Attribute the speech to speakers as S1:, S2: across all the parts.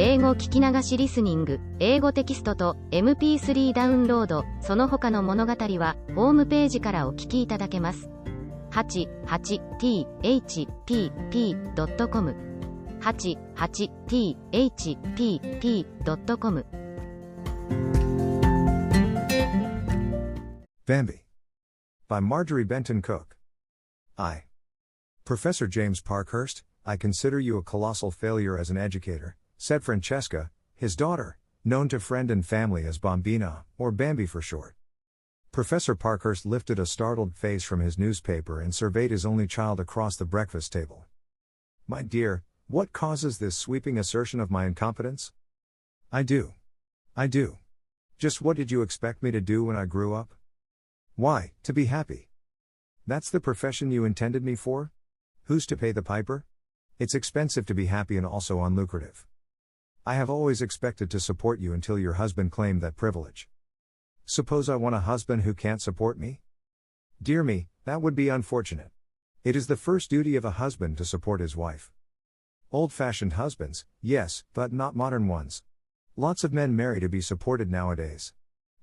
S1: 英語聞き流しリスニング、英語テキストと MP3 ダウンロード、その他の物語はホームページからお聞きいただけます。88thpp.com 88thpp.com
S2: Bambi. By Marjorie Benton Cook. Professor James Parkhurst, I consider you a colossal failure as an educator, said Francesca, his daughter, known to friend and family as Bambina, or Bambi for short. Professor Parkhurst lifted a startled face from his newspaper and surveyed his only child across the breakfast table. My dear, what causes this sweeping assertion of my incompetence? I do. Just what did you expect me to do when I grew up? Why, to be happy. That's the profession you intended me for? Who's to pay the piper? It's expensive to be happy and also unlucrative. I have always expected to support you until your husband claimed that privilege. Suppose I want a husband who can't support me? Dear me, that would be unfortunate. It is the first duty of a husband to support his wife. Old-fashioned husbands, yes, but not modern ones. Lots of men marry to be supported nowadays.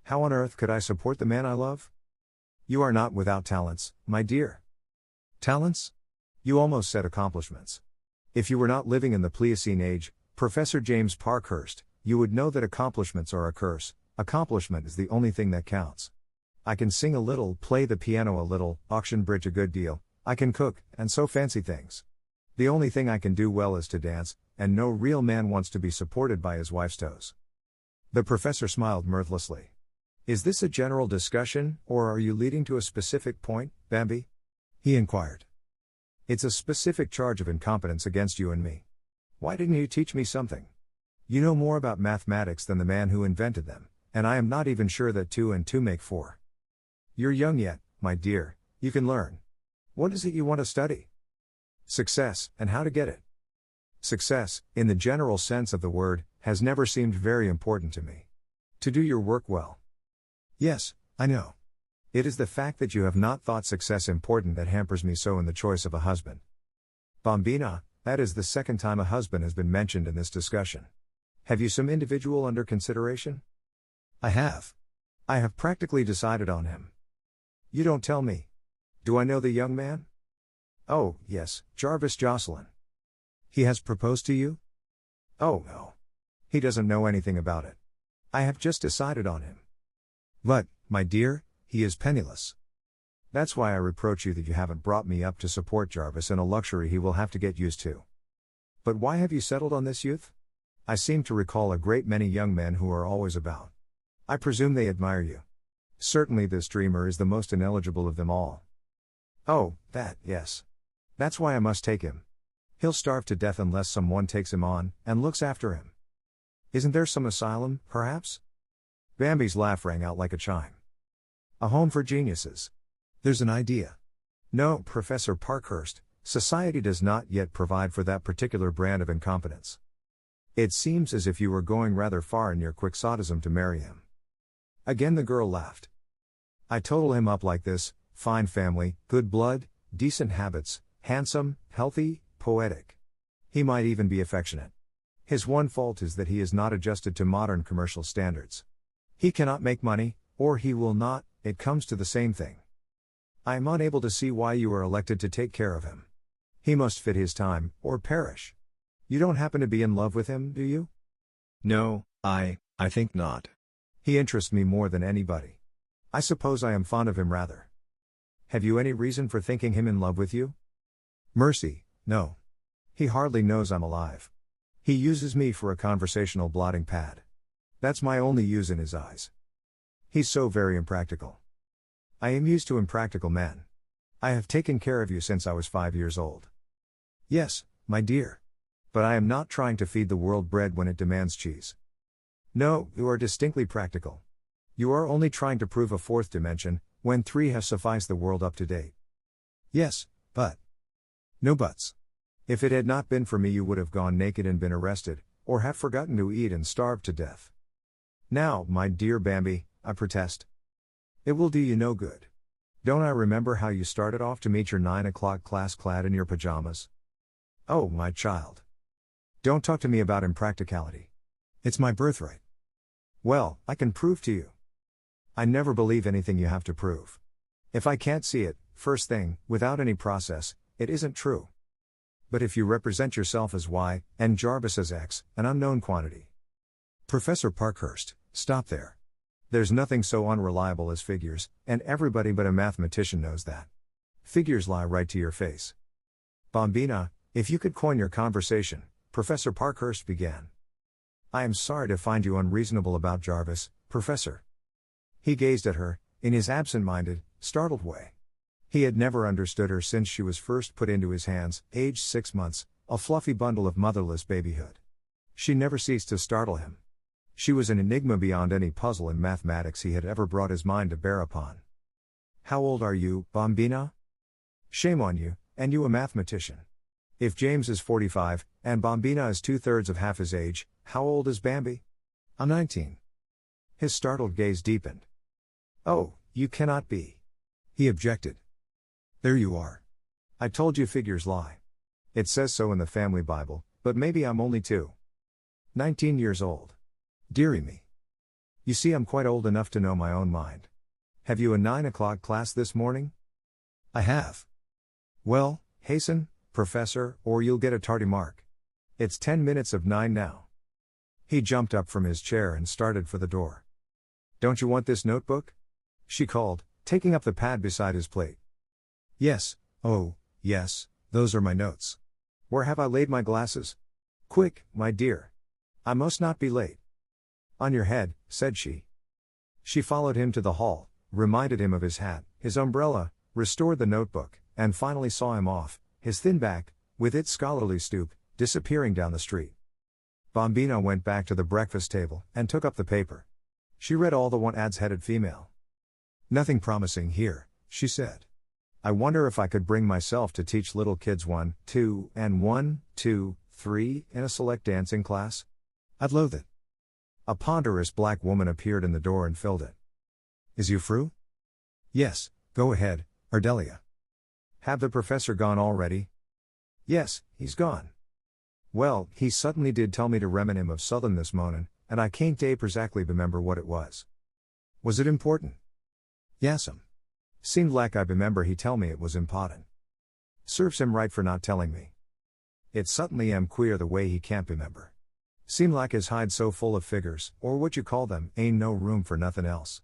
S2: How on earth could I support the man I love? You are not without talents, my dear. Talents? You almost said accomplishments. If you were not living in the Pliocene age, Professor James Parkhurst, you would know that accomplishments are a curse. Accomplishment is the only thing that counts. I can sing a little, play the piano a little, auction bridge a good deal, I can cook, and so fancy things. The only thing I can do well is to dance, and no real man wants to be supported by his wife's toes. The professor smiled mirthlessly. Is this a general discussion, or are you leading to a specific point, Bambi? He inquired. It's a specific charge of incompetence against you and me. Why didn't you teach me something? You know more about mathematics than the man who invented them, and I am not even sure that 2 and 2 make 4. You're young yet, my dear, you can learn. What is it you want to study? Success, and how to get it. Success, in the general sense of the word, has never seemed very important to me. To do your work well. Yes, I know. It is the fact that you have not thought success important that hampers me so in the choice of a husband. Bambina, that is the second time a husband has been mentioned in this discussion. Have you some individual under consideration? I have. I have practically decided on him. You don't tell me. Do I know the young man? Oh, yes, Jarvis Jocelyn. He has proposed to you? Oh, no. He doesn't know anything about it. I have just decided on him. But, my dear, he is penniless. That's why I reproach you that you haven't brought me up to support Jarvis in a luxury he will have to get used to. But why have you settled on this youth? I seem to recall a great many young men who are always about. I presume they admire you. Certainly this dreamer is the most ineligible of them all. Oh, yes. That's why I must take him. He'll starve to death unless someone takes him on, and looks after him. Isn't there some asylum, perhaps? Bambi's laugh rang out like a chime. A home for geniuses. There's an idea. No, Professor Parkhurst, society does not yet provide for that particular brand of incompetence. It seems as if you were going rather far in your quixotism to marry him. Again the girl laughed. I total him up like this: fine family, good blood, decent habits, handsome, healthy, poetic. He might even be affectionate. His one fault is that he is not adjusted to modern commercial standards. He cannot make money, or he will not, it comes to the same thing. I am unable to see why you are elected to take care of him. He must fit his time, or perish. You don't happen to be in love with him, do you? No, I think not. He interests me more than anybody. I suppose I am fond of him rather. Have you any reason for thinking him in love with you? Mercy, no. He hardly knows I'm alive. He uses me for a conversational blotting pad. That's my only use in his eyes. He's so very impractical. I am used to impractical men. I have taken care of you since I was 5 years old. Yes, my dear. But I am not trying to feed the world bread when it demands cheese. No, you are distinctly practical. You are only trying to prove a fourth dimension, when 3 have sufficed the world up to date. Yes, but. No buts. If it had not been for me you would have gone naked and been arrested, or have forgotten to eat and starved to death. Now, my dear Bambi, I protest. It will do you no good. Don't I remember how you started off to meet your 9 o'clock class clad in your pajamas? Oh, my child. Don't talk to me about impracticality. It's my birthright. Well, I can prove to you. I never believe anything you have to prove. If I can't see it, first thing, without any process, it isn't true. But if you represent yourself as Y, and Jarvis as X, an unknown quantity. Professor Parkhurst, stop there. There's nothing so unreliable as figures, and everybody but a mathematician knows that. Figures lie right to your face. Bambina, if you could coin your conversation, Professor Parkhurst began. I am sorry to find you unreasonable about Jarvis, Professor. He gazed at her, in his absent-minded, startled way. He had never understood her since she was first put into his hands, aged 6 months, a fluffy bundle of motherless babyhood. She never ceased to startle him. She was an enigma beyond any puzzle in mathematics he had ever brought his mind to bear upon. How old are you, Bambina? Shame on you, and you a mathematician. If James is 45, and Bambina is 2/3 of half his age, how old is Bambi? I'm 19. His startled gaze deepened. Oh, you cannot be. He objected. There you are. I told you figures lie. It says so in the family Bible, but maybe I'm only 19 years old. Dearie me. You see, I'm quite old enough to know my own mind. Have you a 9 o'clock class this morning? I have. Well, hasten, Professor, or you'll get a tardy mark. It's 10 minutes of 9 now. He jumped up from his chair and started for the door. Don't you want this notebook? She called, taking up the pad beside his plate. Yes, oh, yes, those are my notes. Where have I laid my glasses? Quick, my dear. I must not be late. On your head, said she. She followed him to the hall, reminded him of his hat, his umbrella, restored the notebook, and finally saw him off, his thin back, with its scholarly stoop, disappearing down the street. Bambina went back to the breakfast table, and took up the paper. She read all the one ads headed female. Nothing promising here, she said. I wonder if I could bring myself to teach little kids 1, 2, and 1, 2, 3 in a select dancing class? I'd loathe it. A ponderous black woman appeared in the door and filled it. Is you through? Yes, go ahead, Ardelia. Have the professor gone already? Yes, he's gone. Well, he suddenly did tell me to remin him of Southern this mornin', and I can't exactly remember what it was. Was it important? Yes'm. Seemed like I remember he tell me it was important. Serves him right for not telling me. It suddenly am queer the way he can't remember. Seem like his hide so full of figures, or what you call them, ain't no room for nothing else.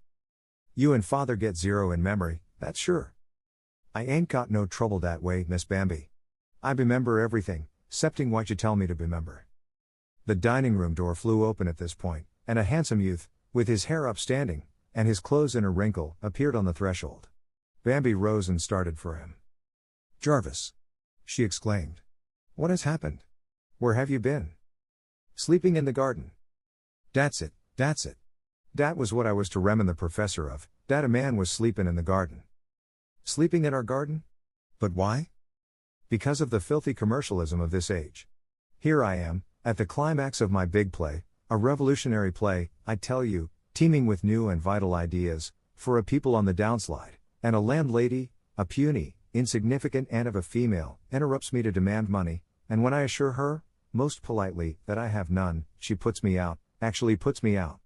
S2: You and father get 0 in memory, that's sure. I ain't got no trouble that way, Miss Bambi. I remember everything, 'cepting what you tell me to remember. The dining room door flew open at this point, and a handsome youth, with his hair upstanding, and his clothes in a wrinkle, appeared on the threshold. Bambi rose and started for him. Jarvis! She exclaimed. What has happened? Where have you been? Sleeping in the garden. That's it, that's it. Dat was what I was to remin the professor of, dat a man was sleepin' in the garden. Sleeping in our garden? But why? Because of the filthy commercialism of this age. Here I am, at the climax of my big play, a revolutionary play, I tell you, teeming with new and vital ideas, for a people on the downslide, and a landlady, a puny, insignificant aunt of a female, interrupts me to demand money, and when I assure her, most politely, that I have none, she puts me out, actually puts me out.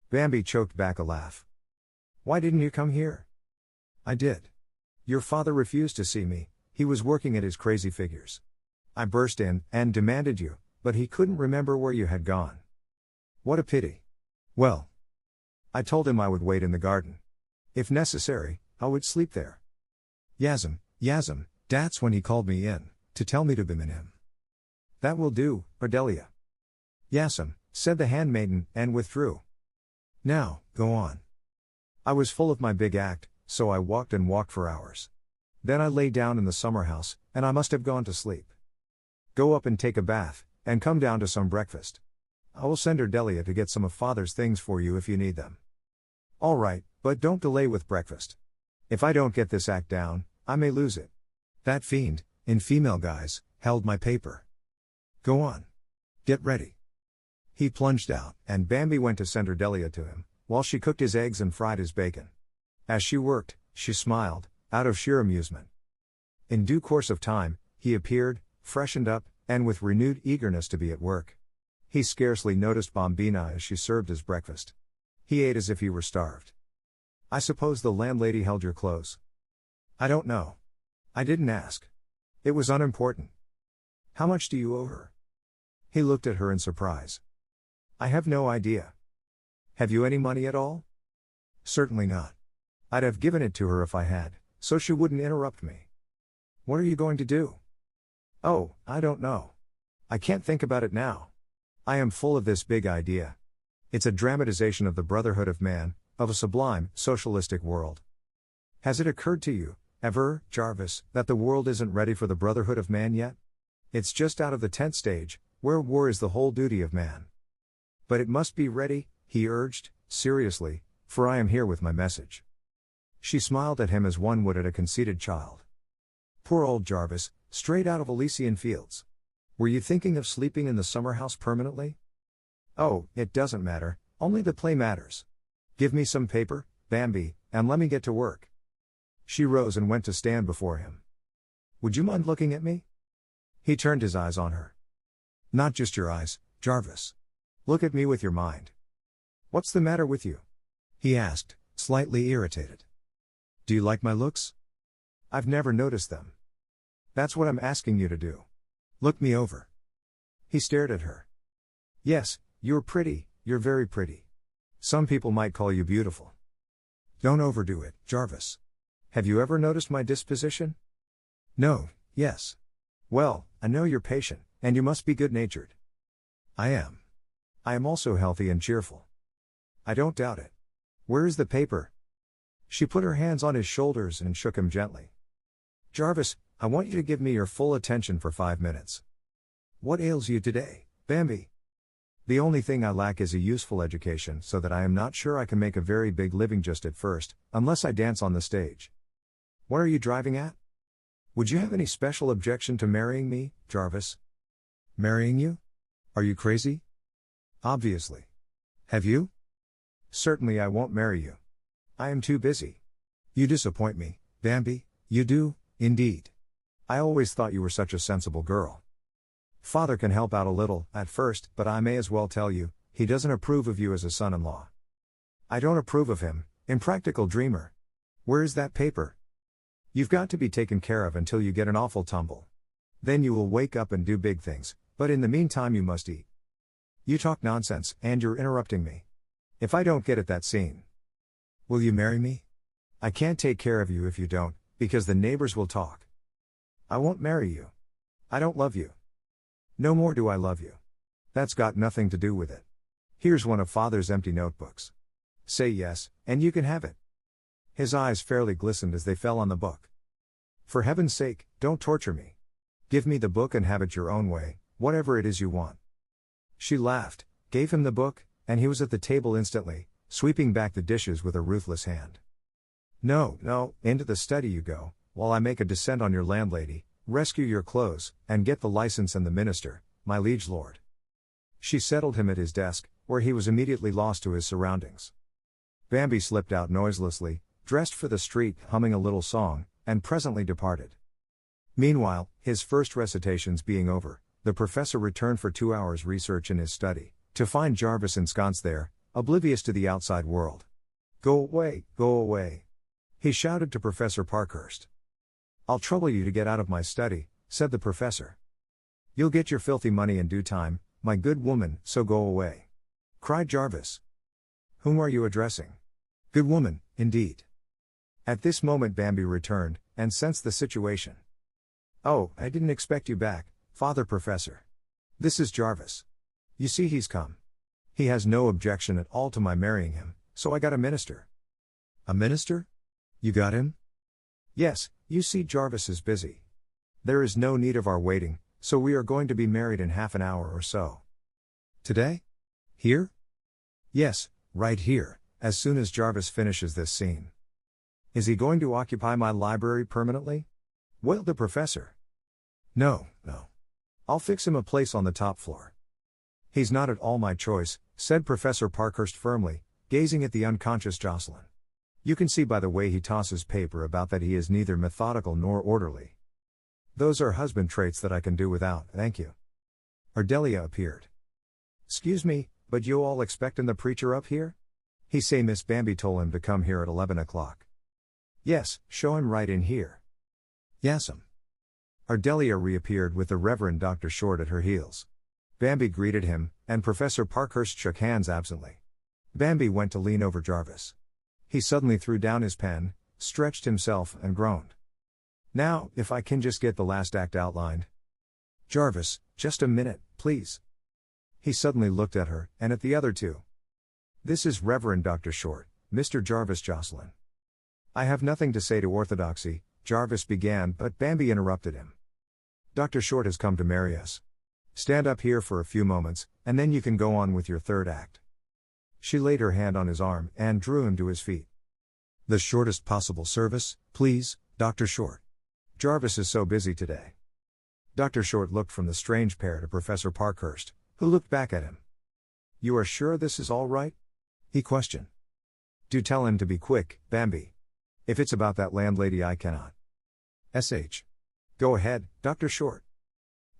S2: Bambi choked back a laugh. Why didn't you come here? I did. Your father refused to see me, he was working at his crazy figures. I burst in, and demanded you, but he couldn't remember where you had gone. What a pity. Well, I told him I would wait in the garden. If necessary, I would sleep there. Yasm, that's when he called me in, to tell me to be in him. That will do, Ardelia. Yasm, said the handmaiden, and withdrew. Now, go on. I was full of my big act, so I walked and walked for hours. Then I lay down in the summer house, and I must have gone to sleep. Go up and take a bath, and come down to some breakfast. I will send Ardelia to get some of father's things for you if you need them. All right, but don't delay with breakfast. If I don't get this act down, I may lose it. That fiend, in female guise, held my paper. Go on. Get ready. He plunged out, and Bambi went to send Ardelia to him, while she cooked his eggs and fried his bacon. As she worked, she smiled, out of sheer amusement. In due course of time, he appeared, freshened up, and with renewed eagerness to be at work. He scarcely noticed Bambina as she served his breakfast. He ate as if he were starved. "I suppose the landlady held your clothes?" "I don't know. I didn't ask. It was unimportant." "How much do you owe her?" He looked at her in surprise. "I have no idea." "Have you any money at all?" "Certainly not. I'd have given it to her if I had, so she wouldn't interrupt me." "What are you going to do?" "Oh, I don't know. I can't think about it now. I am full of this big idea. It's a dramatization of the brotherhood of man, of a sublime, socialistic world. Has it occurred to you, ever, Jarvis, that the world isn't ready for the brotherhood of man yet? It's just out of the tent stage, where war is the whole duty of man. But it must be ready," he urged, seriously, "for I am here with my message." She smiled at him as one would at a conceited child. "Poor old Jarvis, straight out of Elysian fields. Were you thinking of sleeping in the summer house permanently?" "Oh, it doesn't matter, only the play matters. Give me some paper, Bambi, and let me get to work." She rose and went to stand before him. "Would you mind looking at me?" He turned his eyes on her. "Not just your eyes, Jarvis. Look at me with your mind." "What's the matter with you?" he asked, slightly irritated. "Do you like my looks?" "I've never noticed them." "That's what I'm asking you to do. Look me over." He stared at her. "Yes, you're pretty, you're very pretty. Some people might call you beautiful." "Don't overdo it, Jarvis. Have you ever noticed my disposition?" "No, yes. Well, I know you're patient, and you must be good-natured." "I am. I am also healthy and cheerful." "I don't doubt it. Where is the paper?" She put her hands on his shoulders and shook him gently. "Jarvis, I want you to give me your full attention for 5 minutes. What ails you today, Bambi?" "The only thing I lack is a useful education, so that I am not sure I can make a very big living just at first, unless I dance on the stage." "What are you driving at?" "Would you have any special objection to marrying me, Jarvis?" "Marrying you? Are you crazy?" "Obviously. Have you?" "Certainly I won't marry you. I am too busy." "You disappoint me, Bambi, you do, indeed. I always thought you were such a sensible girl. Father can help out a little, at first, but I may as well tell you, he doesn't approve of you as a son-in-law." "I don't approve of him, impractical dreamer. Where is that paper?" "You've got to be taken care of until you get an awful tumble. Then you will wake up and do big things, but in the meantime you must eat." "You talk nonsense, and you're interrupting me. If I don't get at that scene." "Will you marry me?" "I can't take care of you if you don't, because the neighbors will talk." "I won't marry you. I don't love you." "No more do I love you. That's got nothing to do with it. Here's one of Father's empty notebooks. Say yes, and you can have it." His eyes fairly glistened as they fell on the book. "For heaven's sake, don't torture me. Give me the book and have it your own way, whatever it is you want." She laughed, gave him the book, and he was at the table instantly, sweeping back the dishes with a ruthless hand. No, into the study you go, while I make a descent on your landlady, rescue your clothes, and get the license and the minister, my liege lord." She settled him at his desk, where he was immediately lost to his surroundings. Bambi slipped out noiselessly, dressed for the street, humming a little song, and presently departed. Meanwhile, his first recitations being over, the professor returned for 2 hours' research in his study, to find Jarvis ensconced there, oblivious to the outside world. Go away," he shouted to Professor Parkhurst. "I'll trouble you to get out of my study," said the professor. "You'll get your filthy money in due time, my good woman, so go away," cried Jarvis. "Whom are you addressing? Good woman, indeed." At this moment Bambi returned, and sensed the situation. "Oh, I didn't expect you back, Father Professor. This is Jarvis. You see he's come. He has no objection at all to my marrying him, so I got a minister." "A minister? You got him?" "Yes, you see Jarvis is busy. There is no need of our waiting, so we are going to be married in half an hour or so." "Today? Here?" "Yes, right here, as soon as Jarvis finishes this scene." "Is he going to occupy my library permanently?" wailed the professor. No. I'll fix him a place on the top floor." "He's not at all my choice," said Professor Parkhurst firmly, gazing at the unconscious Jocelyn. "You can see by the way he tosses paper about that he is neither methodical nor orderly." Those are husband traits that I can do without, thank you. Ardelia appeared. Excuse me, but you all expectin' the preacher up here? He say Miss Bambi told him to come here at 11 o'clock. Yes, show him right in here. Yes'm. Ardelia reappeared with the Reverend Dr. Short at her heels. Bambi greeted him, and Professor Parkhurst shook hands absently. Bambi went to lean over Jarvis. He suddenly threw down his pen, stretched himself, and groaned. Now, if I can just get the last act outlined. Jarvis, just a minute, please. He suddenly looked at her, and at the other two. This is Reverend Dr. Short, Mr. Jarvis Jocelyn. I have nothing to say to orthodoxy, Jarvis began, but Bambi interrupted him. Dr. Short has come to marry us. Stand up here for a few moments, and then you can go on with your third act. She laid her hand on his arm and drew him to his feet. The shortest possible service, please, Dr. Short. Jarvis is so busy today. Dr. Short looked from the strange pair to Professor Parkhurst, who looked back at him. You are sure this is all right? He questioned. Do tell him to be quick, Bambi. If it's about that landlady I cannot. S.H. Go ahead, Dr. Short.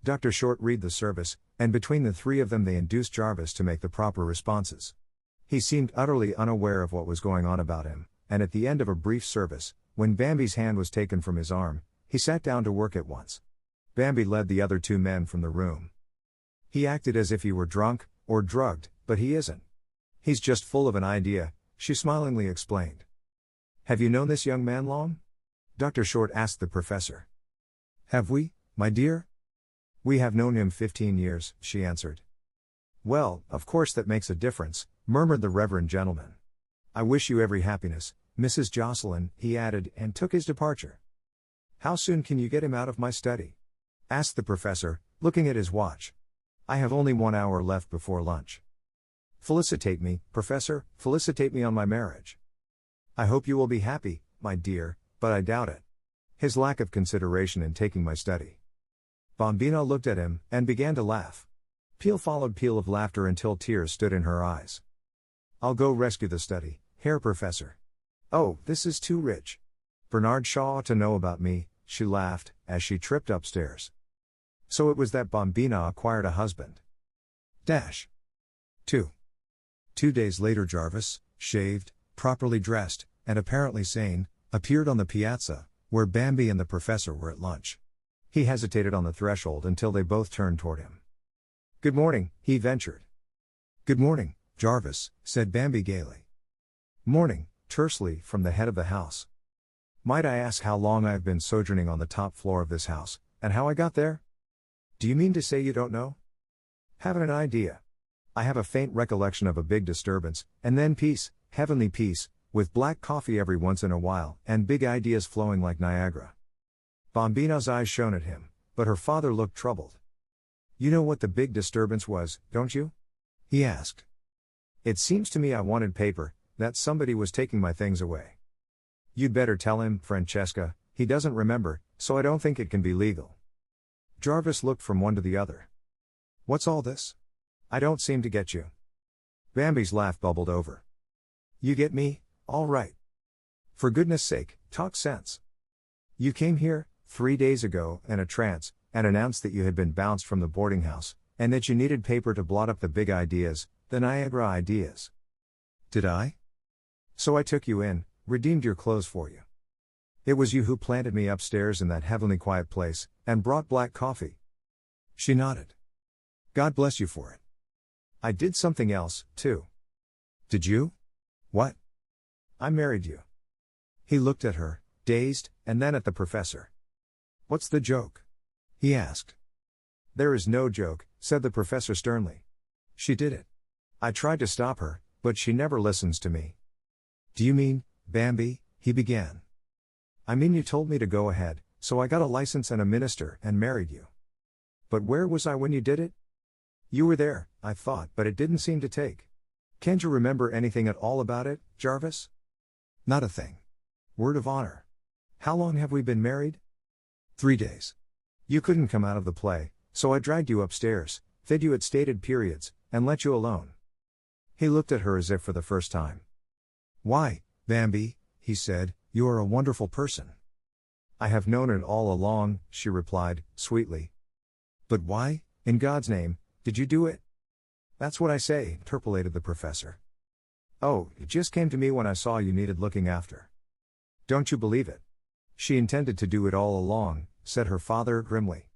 S2: Dr. Short read the service, and between the three of them they induced Jarvis to make the proper responses. He seemed utterly unaware of what was going on about him, and at the end of a brief service, when Bambi's hand was taken from his arm, he sat down to work at once. Bambi led the other two men from the room. He acted as if he were drunk, or drugged, but he isn't. He's just full of an idea, she smilingly explained. Have you known this young man long? Dr. Short asked the professor. Have we, my dear? We have known him 15 years, she answered. Well, of course that makes a difference, murmured the reverend gentleman. I wish you every happiness, Mrs. Jocelyn, he added, and took his departure. How soon can you get him out of my study? Asked the professor, looking at his watch. I have only 1 hour left before lunch. Felicitate me, Professor, felicitate me on my marriage. I hope you will be happy, my dear, but I doubt it. His lack of consideration in taking my study. Bambina looked at him, and began to laugh. Peal followed peal of laughter until tears stood in her eyes. I'll go rescue the study, Herr Professor. Oh, this is too rich. Bernard Shaw ought to know about me, she laughed, as she tripped upstairs. So it was that Bambina acquired a husband. 2. 2 days later Jarvis, shaved, properly dressed, and apparently sane, appeared on the piazza, where Bambi and the professor were at lunch. He hesitated on the threshold until they both turned toward him. Good morning, he ventured. Good morning, Jarvis, said Bambi gaily. Morning, tersely, from the head of the house. Might I ask how long I have been sojourning on the top floor of this house, and how I got there? Do you mean to say you don't know? Haven't an idea. I have a faint recollection of a big disturbance, and then peace, heavenly peace, with black coffee every once in a while, and big ideas flowing like Niagara. Bambina's eyes shone at him, but her father looked troubled. You know what the big disturbance was, don't you? He asked. It seems to me I wanted paper, that somebody was taking my things away. You'd better tell him, Francesca, he doesn't remember, so I don't think it can be legal. Jarvis looked from one to the other. What's all this? I don't seem to get you. Bambi's laugh bubbled over. You get me, all right. For goodness sake, talk sense. You came here, 3 days ago, in a trance, and announced that you had been bounced from the boarding house, and that you needed paper to blot up the big ideas, the Niagara ideas. Did I? So I took you in, redeemed your clothes for you. It was you who planted me upstairs in that heavenly quiet place, and brought black coffee. She nodded. God bless you for it. I did something else, too. Did you? What? I married you. He looked at her, dazed, and then at the professor. What's the joke? He asked. There is no joke, said the professor sternly. She did it. I tried to stop her, but she never listens to me. Do you mean, Bambi? He began. I mean you told me to go ahead, so I got a license and a minister and married you. But where was I when you did it? You were there, I thought, but it didn't seem to take. Can't you remember anything at all about it, Jarvis? Not a thing. Word of honor. How long have we been married? 3 days. You couldn't come out of the play, so I dragged you upstairs, fed you at stated periods, and let you alone. He looked at her as if for the first time. Why, Bambi, he said, you are a wonderful person. I have known it all along, she replied, sweetly. But why, in God's name, did you do it? That's what I say, interpolated the professor. Oh, it just came to me when I saw you needed looking after. Don't you believe it? She intended to do it all along, said her father grimly.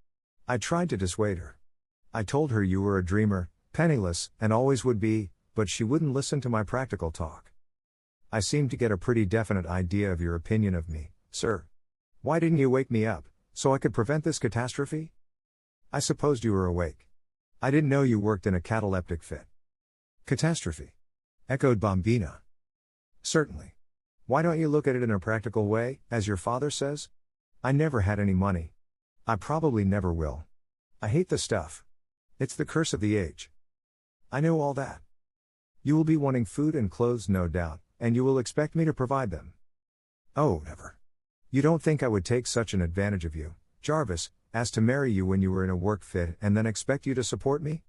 S2: I tried to dissuade her. I told her you were a dreamer, penniless, and always would be, but she wouldn't listen to my practical talk. I seemed to get a pretty definite idea of your opinion of me, sir. Why didn't you wake me up, so I could prevent this catastrophe? I supposed you were awake. I didn't know you worked in a cataleptic fit. Catastrophe, echoed Bambina. Certainly. Why don't you look at it in a practical way, as your father says? I never had any money. I probably never will. I hate the stuff. It's the curse of the age. I know all that. You will be wanting food and clothes, no doubt, and you will expect me to provide them. Oh, never. You don't think I would take such an advantage of you, Jarvis, as to marry you when you were in a work fit and then expect you to support me?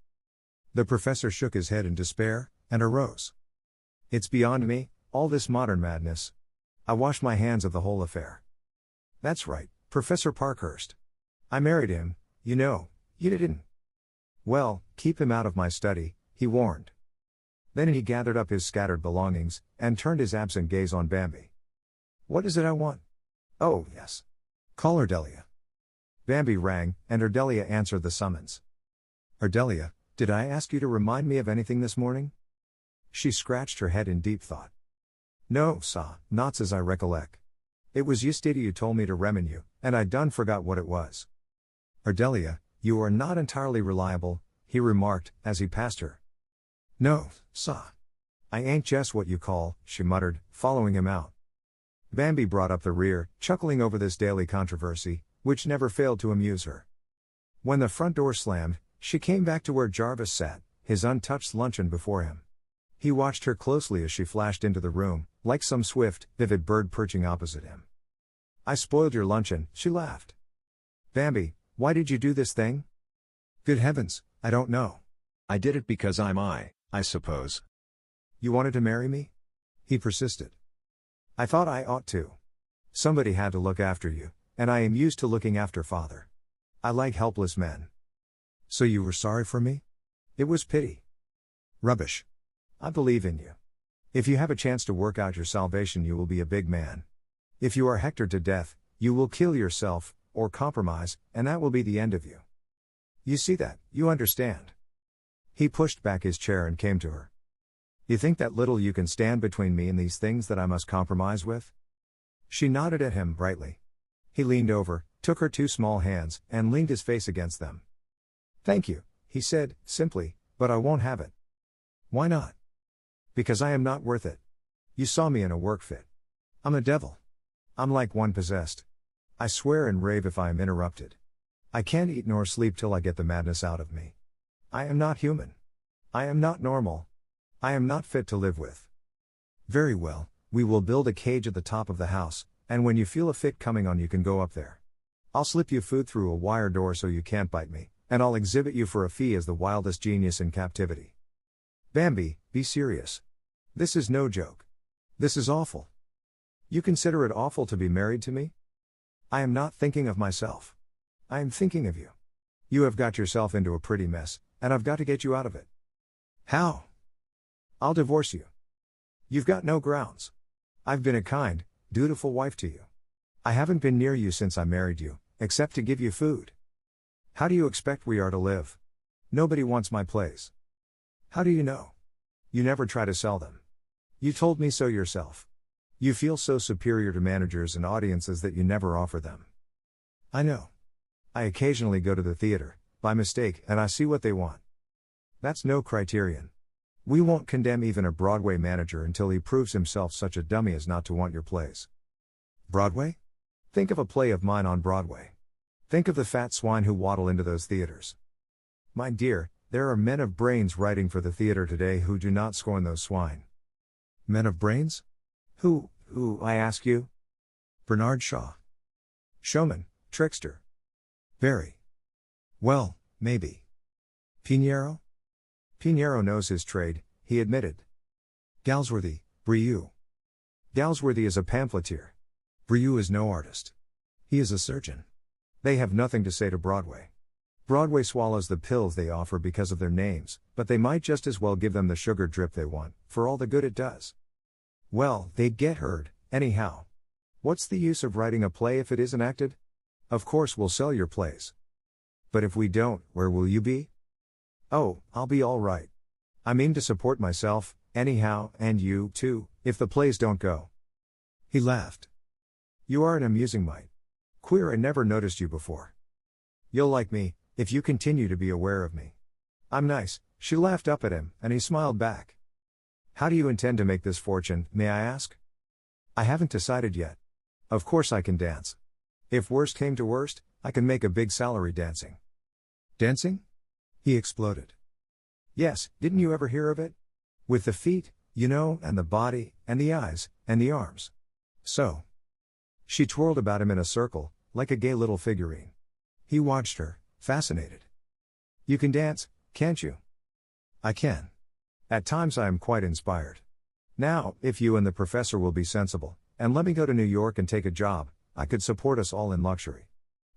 S2: The professor shook his head in despair, and arose. It's beyond me, all this modern madness. I wash my hands of the whole affair. That's right, Professor Parkhurst. I married him, you know, you didn't. Well, keep him out of my study, he warned. Then he gathered up his scattered belongings, and turned his absent gaze on Bambi. What is it I want? Oh, yes. Call Ardelia. Bambi rang, and Ardelia answered the summons. Ardelia, did I ask you to remind me of anything this morning? She scratched her head in deep thought. No, sa, not as I recollect. It was yesterday you told me to remin you, and I done forgot what it was. Ardelia, you are not entirely reliable, he remarked, as he passed her. No, sa. I ain't just what you call, she muttered, following him out. Bambi brought up the rear, chuckling over this daily controversy, which never failed to amuse her. When the front door slammed, she came back to where Jarvis sat, his untouched luncheon before him. He watched her closely as she flashed into the room, like some swift, vivid bird perching opposite him. I spoiled your luncheon, she laughed. Bambi, why did you do this thing? Good heavens, I don't know. I did it because I suppose. You wanted to marry me? He persisted. I thought I ought to. Somebody had to look after you, and I am used to looking after father. I like helpless men. So you were sorry for me? It was pity. Rubbish. I believe in you. If you have a chance to work out your salvation, you will be a big man. If you are hectored to death, you will kill yourself, or compromise, and that will be the end of you. You see that, you understand. He pushed back his chair and came to her. You think that little you can stand between me and these things that I must compromise with? She nodded at him brightly. He leaned over, took her two small hands, and leaned his face against them. Thank you, he said, simply, but I won't have it. Why not? Because I am not worth it. You saw me in a work fit. I'm a devil. I'm like one possessed. I swear and rave if I am interrupted. I can't eat nor sleep till I get the madness out of me. I am not human. I am not normal. I am not fit to live with. Very well, we will build a cage at the top of the house, and when you feel a fit coming on you can go up there. I'll slip you food through a wire door so you can't bite me, and I'll exhibit you for a fee as the wildest genius in captivity. Bambi, be serious. This is no joke. This is awful. You consider it awful to be married to me? I am not thinking of myself. I am thinking of you. You have got yourself into a pretty mess, and I've got to get you out of it. How? I'll divorce you. You've got no grounds. I've been a kind, dutiful wife to you. I haven't been near you since I married you, except to give you food. How do you expect we are to live? Nobody wants my plays. How do you know? You never try to sell them. You told me so yourself. You feel so superior to managers and audiences that you never offer them. I know. I occasionally go to the theater, by mistake, and I see what they want. That's no criterion. We won't condemn even a Broadway manager until he proves himself such a dummy as not to want your plays. Broadway? Think of a play of mine on Broadway. Think of the fat swine who waddle into those theaters. My dear, there are men of brains writing for the theater today who do not scorn those swine. Men of brains? Who, I ask you? Bernard Shaw. Showman, trickster. Very. Well, maybe. Pinheiro? Pinheiro knows his trade, he admitted. Galsworthy, Brieux. Galsworthy is a pamphleteer. Brieux is no artist. He is a surgeon. They have nothing to say to Broadway. Broadway swallows the pills they offer because of their names, but they might just as well give them the sugar drip they want, for all the good it does. Well, they'd get heard, anyhow. What's the use of writing a play if it isn't acted? Of course we'll sell your plays. But if we don't, where will you be? Oh, I'll be all right. I mean to support myself, anyhow, and you, too, if the plays don't go. He laughed. You are an amusing mite. Queer, I never noticed you before. You'll like me, if you continue to be aware of me. I'm nice, she laughed up at him, and he smiled back. How do you intend to make this fortune, may I ask? I haven't decided yet. Of course I can dance. If worst came to worst, I can make a big salary dancing. Dancing? He exploded. Yes, didn't you ever hear of it? With the feet, you know, and the body, and the eyes, and the arms. So. She twirled about him in a circle, like a gay little figurine. He watched her, fascinated. You can dance, can't you? I can. At times I am quite inspired. Now, if you and the professor will be sensible, and let me go to New York and take a job, I could support us all in luxury.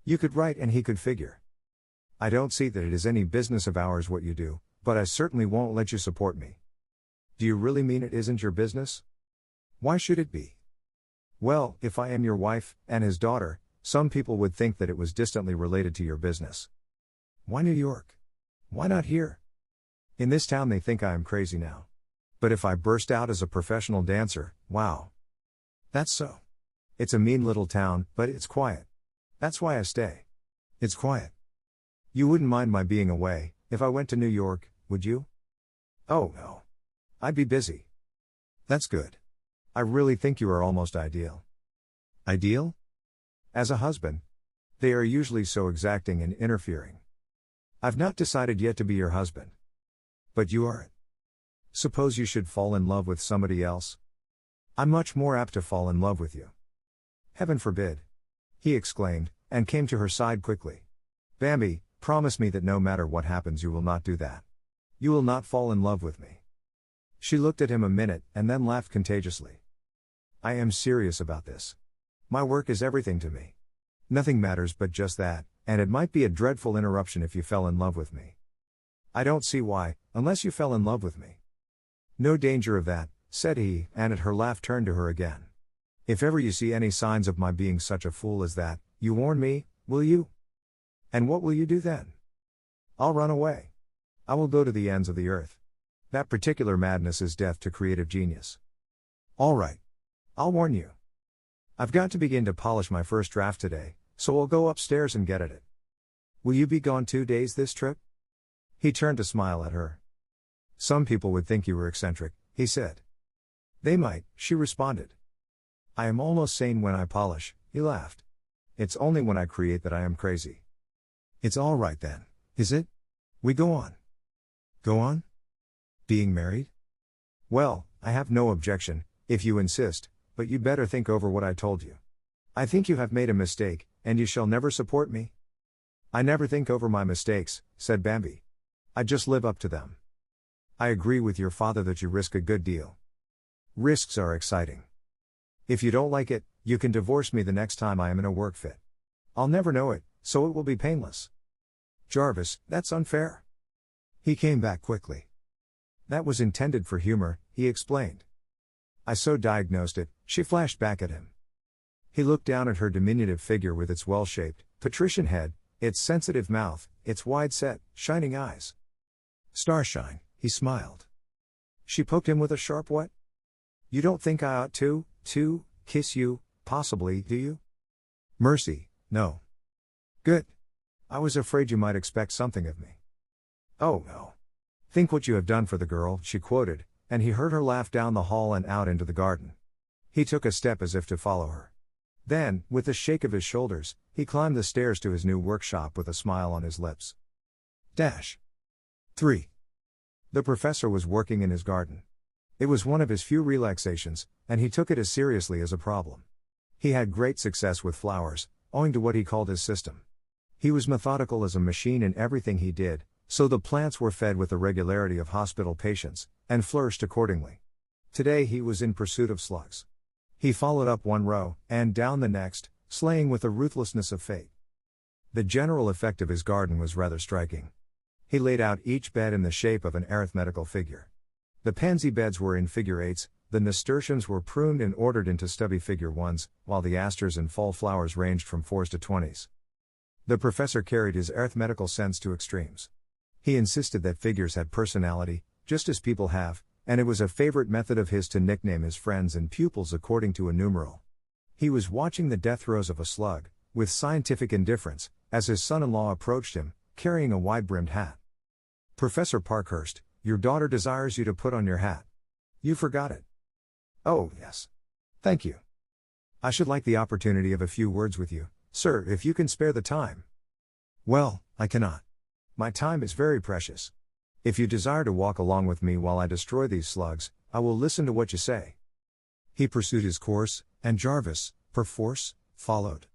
S2: You could write and he could figure. I don't see that it is any business of ours what you do, but I certainly won't let you support me. Do you really mean it isn't your business? Why should it be? Well, if I am your wife, and his daughter, some people would think that it was distantly related to your business. Why New York? Why not here? In this town they think I am crazy now. But if I burst out as a professional dancer, wow. That's so. It's a mean little town, but it's quiet. That's why I stay. It's quiet. You wouldn't mind my being away, if I went to New York, would you? Oh no. I'd be busy. That's good. I really think you are almost ideal. Ideal? As a husband. They are usually so exacting and interfering. I've not decided yet to be your husband. But you are it. Suppose you should fall in love with somebody else? I'm much more apt to fall in love with you. Heaven forbid. He exclaimed, and came to her side quickly. Bambi, promise me that no matter what happens you will not do that. You will not fall in love with me. She looked at him a minute, and then laughed contagiously. I am serious about this. My work is everything to me. Nothing matters but just that, and it might be a dreadful interruption if you fell in love with me. I don't see why, unless you fell in love with me. No danger of that, said he, and at her laugh turned to her again. If ever you see any signs of my being such a fool as that, you warn me, will you? And what will you do then? I'll run away. I will go to the ends of the earth. That particular madness is death to creative genius. All right. I'll warn you. I've got to begin to polish my first draft today, so I'll go upstairs and get at it. Will you be gone 2 days this trip? He turned to smile at her. Some people would think you were eccentric, he said. They might, she responded. I am almost sane when I polish, he laughed. It's only when I create that I am crazy. It's all right then, is it? We go on. Go on? Being married? Well, I have no objection, if you insist, but you'd better think over what I told you. I think you have made a mistake, and you shall never support me. I never think over my mistakes, said Bambi. I just live up to them. I agree with your father that you risk a good deal. Risks are exciting. If you don't like it, you can divorce me the next time I am in a work fit. I'll never know it, so it will be painless. Jarvis, that's unfair. He came back quickly. That was intended for humor, he explained. I so diagnosed it, she flashed back at him. He looked down at her diminutive figure with its well-shaped, patrician head, its sensitive mouth, its wide-set, shining eyes. Starshine, he smiled. She poked him with a sharp what? You don't think I ought to kiss you, possibly, do you? Mercy, no. Good. I was afraid you might expect something of me. Oh no. Think what you have done for the girl, she quoted, and he heard her laugh down the hall and out into the garden. He took a step as if to follow her. Then, with a shake of his shoulders, he climbed the stairs to his new workshop with a smile on his lips. 3. The professor was working in his garden. It was one of his few relaxations, and he took it as seriously as a problem. He had great success with flowers, owing to what he called his system. He was methodical as a machine in everything he did, so the plants were fed with the regularity of hospital patients, and flourished accordingly. Today he was in pursuit of slugs. He followed up one row, and down the next, slaying with the ruthlessness of fate. The general effect of his garden was rather striking. He laid out each bed in the shape of an arithmetical figure. The pansy beds were in figure eights, the nasturtiums were pruned and ordered into stubby figure ones, while the asters and fall flowers ranged from 4s to 20s. The professor carried his arithmetical sense to extremes. He insisted that figures had personality, just as people have, and it was a favorite method of his to nickname his friends and pupils according to a numeral. He was watching the death throes of a slug, with scientific indifference, as his son-in-law approached him, carrying a wide-brimmed hat. "Professor Parkhurst, your daughter desires you to put on your hat. You forgot it." "Oh, yes. Thank you. I should like the opportunity of a few words with you, sir, if you can spare the time." "Well, I cannot. My time is very precious. If you desire to walk along with me while I destroy these slugs, I will listen to what you say." He pursued his course, and Jarvis, perforce, followed.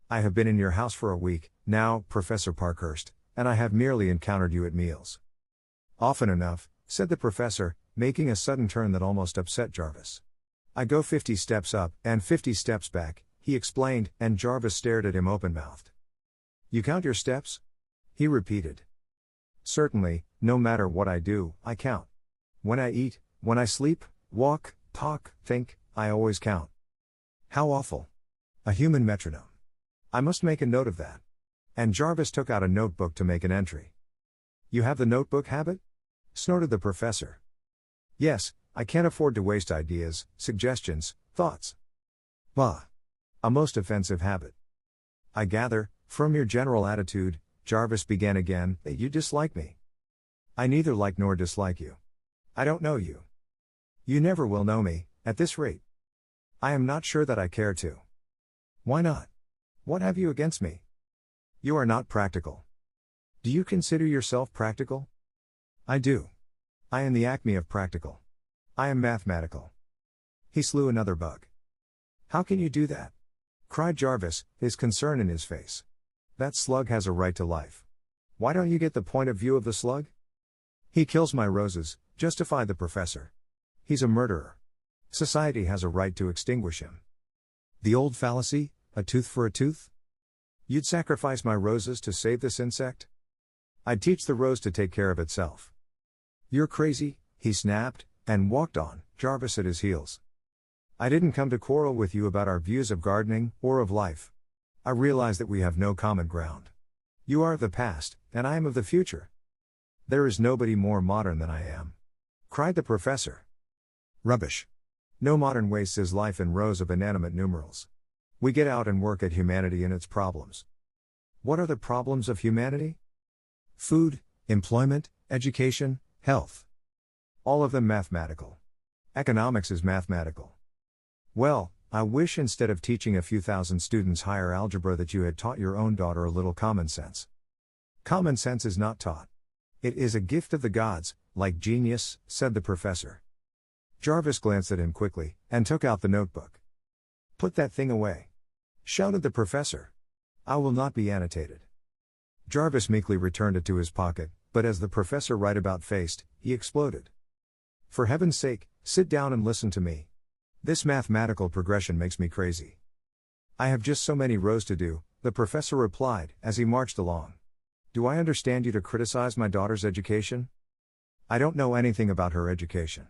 S2: "I have been in your house for a week, now, Professor Parkhurst, and I have merely encountered you at meals." "Often enough," said the professor, making a sudden turn that almost upset Jarvis. "I go 50 steps up, and 50 steps back," he explained, and Jarvis stared at him open-mouthed. "You count your steps?" he repeated. "Certainly, no matter what I do, I count. When I eat, when I sleep, walk, talk, think, I always count." "How awful. A human metronome. I must make a note of that." And Jarvis took out a notebook to make an entry. "You have the notebook habit?" snorted the professor. "Yes, I can't afford to waste ideas, suggestions, thoughts." "Bah! A most offensive habit. I gather, from your general attitude," Jarvis began again, "that you dislike me." "I neither like nor dislike you. I don't know you. You never will know me, at this rate. I am not sure that I care to." "Why not? What have you against me?" "You are not practical." "Do you consider yourself practical?" "I do. I am the acme of practical. I am mathematical." He slew another bug. "How can you do that?" cried Jarvis, his concern in his face. "That slug has a right to life. Why don't you get the point of view of the slug?" "He kills my roses," justified the professor. "He's a murderer. Society has a right to extinguish him." The old fallacy, a tooth for a tooth? "You'd sacrifice my roses to save this insect?" "I'd teach the rose to take care of itself." "You're crazy," he snapped, and walked on, Jarvis at his heels. "I didn't come to quarrel with you about our views of gardening, or of life. I realize that we have no common ground. You are of the past, and I am of the future. There is nobody more modern than I am," cried the professor. "Rubbish. No modern wastes his life in rows of inanimate numerals. We get out and work at humanity and its problems." "What are the problems of humanity?" "Food, employment, education, health. All of them mathematical. Economics is mathematical." "Well, I wish instead of teaching a few thousand students higher algebra that you had taught your own daughter a little common sense." "Common sense is not taught. It is a gift of the gods, like genius," said the professor. Jarvis glanced at him quickly, and took out the notebook. "Put that thing away," shouted the professor. "I will not be annotated." Jarvis meekly returned it to his pocket, but as the professor right about faced, he exploded. "For heaven's sake, sit down and listen to me. This mathematical progression makes me crazy." "I have just so many rows to do," the professor replied, as he marched along. "Do I understand you to criticize my daughter's education?" "I don't know anything about her education."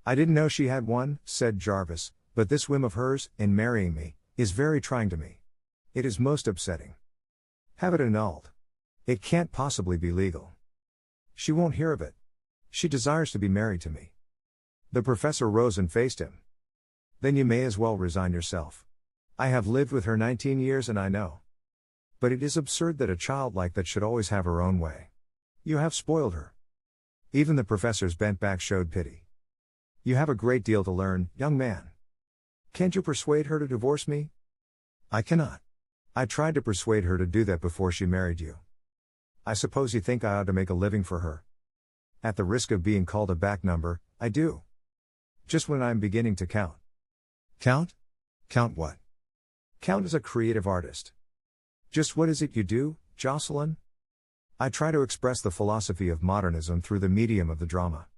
S2: "I didn't know she had one," said Jarvis, "but this whim of hers, in marrying me, is very trying to me. It is most upsetting. Have it annulled. It can't possibly be legal. She won't hear of it. She desires to be married to me." The professor rose and faced him. "Then you may as well resign yourself. I have lived with her 19 years and I know. But it is absurd that a child like that should always have her own way. You have spoiled her." Even the professor's bent back showed pity. "You have a great deal to learn, young man. Can't you persuade her to divorce me?" "I cannot. I tried to persuade her to do that before she married you." "I suppose you think I ought to make a living for her?" "At the risk of being called a back number, I do. Just when I'm beginning to count." "Count? Count what?" "Count as a creative artist." "Just what is it you do, Jocelyn?" "I try to express the philosophy of modernism through the medium of the drama."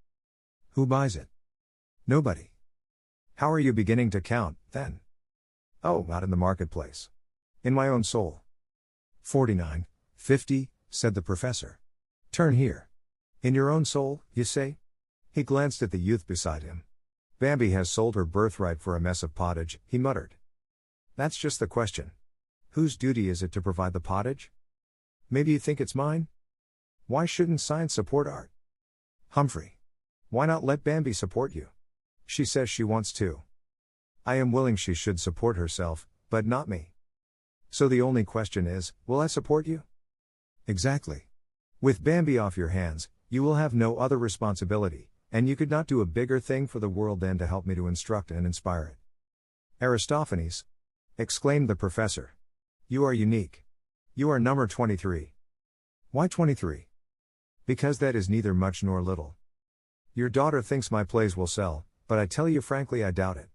S2: "Who buys it?" "Nobody." "How are you beginning to count, then?" "Oh, out in the marketplace. In my own soul. 49, 50, said the professor. Turn here. In your own soul, you say? He glanced at the youth beside him. Bambi has sold her birthright for a mess of pottage, he muttered. That's just the question. Whose duty is it to provide the pottage? Maybe you think it's mine? Why shouldn't science support art? Humphrey. Why not let Bambi support you? She says she wants to. I am willing she should support herself, but not me. So the only question is, will I support you? Exactly. With Bambi off your hands, you will have no other responsibility, and you could not do a bigger thing for the world than to help me to instruct and inspire it. Aristophanes! Exclaimed the professor. You are unique. You are number 23. Why 23? Because that is neither much nor little. Your daughter thinks my plays will sell, but I tell you frankly I doubt it.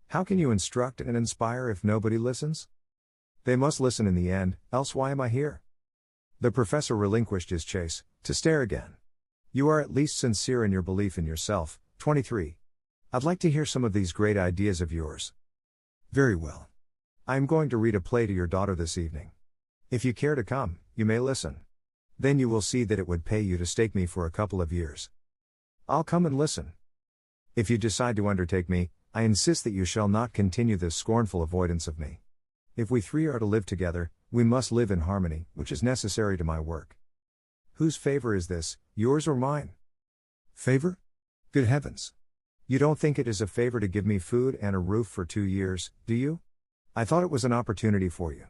S2: How can you instruct and inspire if nobody listens? They must listen in the end, else why am I here? The professor relinquished his chase, to stare again. You are at least sincere in your belief in yourself. 23. I'd like to hear some of these great ideas of yours. Very well. I am going to read a play to your daughter this evening. If you care to come, you may listen. Then you will see that it would pay you to stake me for a couple of years. I'll come and listen. If you decide to undertake me, I insist that you shall not continue this scornful avoidance of me. If we three are to live together, we must live in harmony, which is necessary to my work. Whose favor is this, yours or mine? Favor? Good heavens! You don't think it is a favor to give me food and a roof for 2 years, do you? I thought it was an opportunity for you.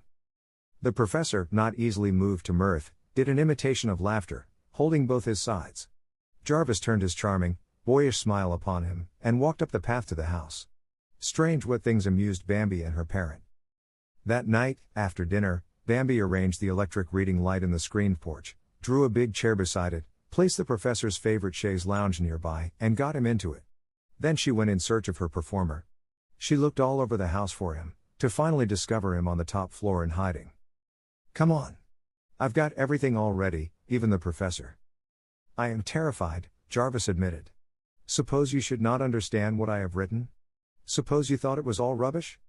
S2: The professor, not easily moved to mirth, did an imitation of laughter, holding both his sides. Jarvis turned his charming, boyish smile upon him, and walked up the path to the house. Strange what things amused Bambi and her parent. That night, after dinner, Bambi arranged the electric reading light in the screened porch, drew a big chair beside it, placed the professor's favorite chaise lounge nearby, and got him into it. Then she went in search of her performer. She looked all over the house for him, to finally discover him on the top floor in hiding. Come on. I've got everything all ready, even the professor. I am terrified, Jarvis admitted. Suppose you should not understand what I have written? Suppose you thought it was all rubbish?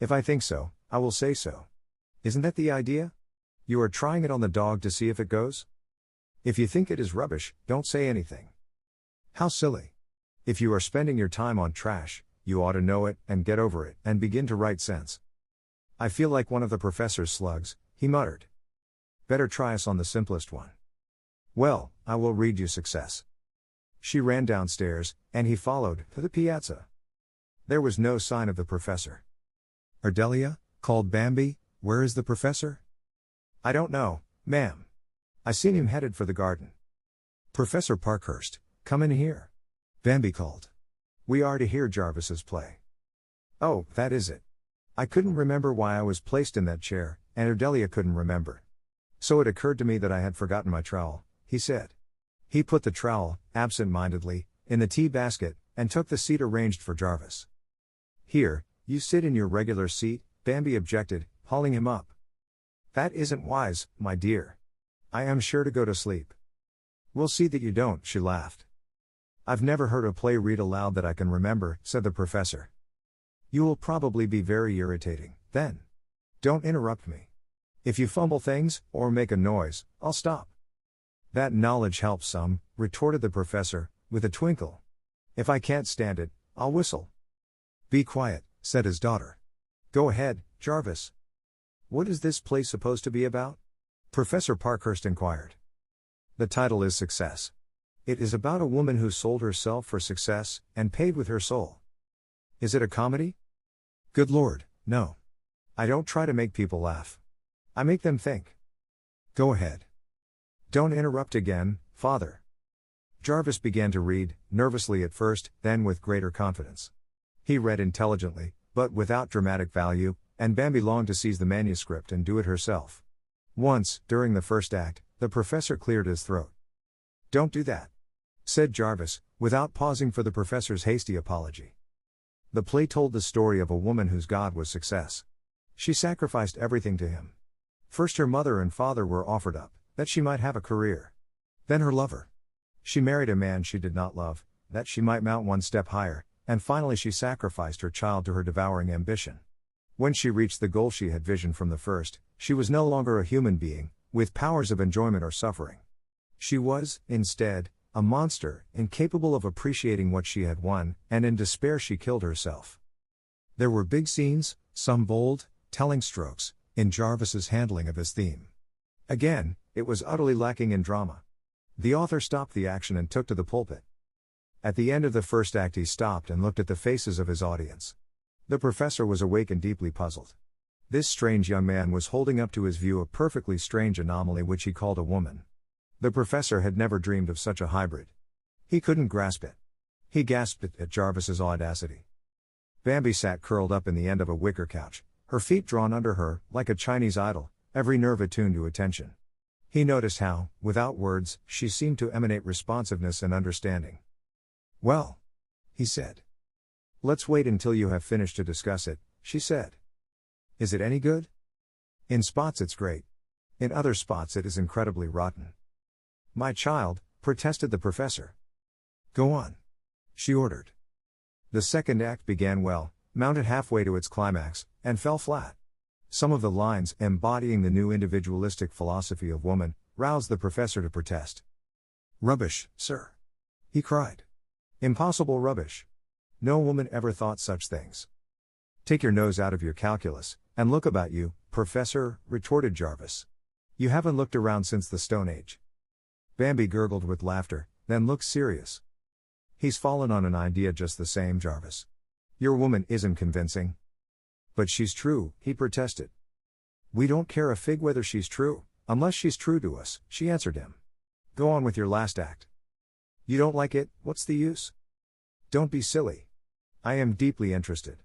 S2: If I think so, I will say so. Isn't that the idea? You are trying it on the dog to see if it goes? If you think it is rubbish, don't say anything. How silly. If you are spending your time on trash, you ought to know it, and get over it, and begin to write sense. I feel like one of the professor's slugs, he muttered. Better try us on the simplest one. Well, I will read you success. She ran downstairs, and he followed, to the piazza. There was no sign of the professor. Ardelia, called Bambi, where is the professor? I don't know, ma'am. I seen him headed for the garden. Professor Parkhurst, come in here. Bambi called. We are to hear Jarvis's play. Oh, that is it. I couldn't remember why I was placed in that chair, and Ardelia couldn't remember. So it occurred to me that I had forgotten my trowel, he said. He put the trowel, absent-mindedly, in the tea basket, and took the seat arranged for Jarvis. Here, you sit in your regular seat, Bambi objected, hauling him up. That isn't wise, my dear. I am sure to go to sleep. We'll see that you don't, she laughed. I've never heard a play read aloud that I can remember, said the professor. You will probably be very irritating, then. Don't interrupt me. If you fumble things, or make a noise, I'll stop. That knowledge helps some, retorted the professor, with a twinkle. If I can't stand it, I'll whistle. Be quiet, said his daughter. Go ahead, Jarvis. What is this play supposed to be about? Professor Parkhurst inquired. The title is Success. It is about a woman who sold herself for success, and paid with her soul. Is it a comedy? Good Lord, no. I don't try to make people laugh. I make them think. Go ahead. Don't interrupt again, father. Jarvis began to read, nervously at first, then with greater confidence. He read intelligently, but without dramatic value, and Bambi longed to seize the manuscript and do it herself. Once, during the first act, the professor cleared his throat. Don't do that, said Jarvis, without pausing for the professor's hasty apology. The play told the story of a woman whose God was success. She sacrificed everything to him. First her mother and father were offered up, that she might have a career. Then her lover. She married a man she did not love, that she might mount one step higher, and finally she sacrificed her child to her devouring ambition. When she reached the goal she had visioned from the first, she was no longer a human being, with powers of enjoyment or suffering. She was, instead, a monster, incapable of appreciating what she had won, and in despair she killed herself. There were big scenes, some bold, telling strokes, in Jarvis's handling of his theme. Again, it was utterly lacking in drama. The author stopped the action and took to the pulpit. At the end of the first act he stopped and looked at the faces of his audience. The professor was awake and deeply puzzled. This strange young man was holding up to his view a perfectly strange anomaly which he called a woman. The professor had never dreamed of such a hybrid. He couldn't grasp it. He gasped at Jarvis's audacity. Bambi sat curled up in the end of a wicker couch, her feet drawn under her, like a Chinese idol, every nerve attuned to attention. He noticed how, without words, she seemed to emanate responsiveness and understanding. "Well," he said. "Let's wait until you have finished to discuss it," she said. "Is it any good?" "In spots it's great. In other spots it is incredibly rotten." "My child," protested the professor. "Go on," she ordered. The second act began well, mounted halfway to its climax, and fell flat. Some of the lines, embodying the new individualistic philosophy of woman, roused the professor to protest. "Rubbish, sir!" he cried. "Impossible rubbish. No woman ever thought such things." "Take your nose out of your calculus, and look about you, professor," retorted Jarvis. "You haven't looked around since the Stone Age." Bambi gurgled with laughter, then looked serious. "He's fallen on an idea just the same, Jarvis. Your woman isn't convincing." "But she's true," he protested. "We don't care a fig whether she's true, unless she's true to us," she answered him. "Go on with your last act." "You don't like it, what's the use?" "Don't be silly. I am deeply interested.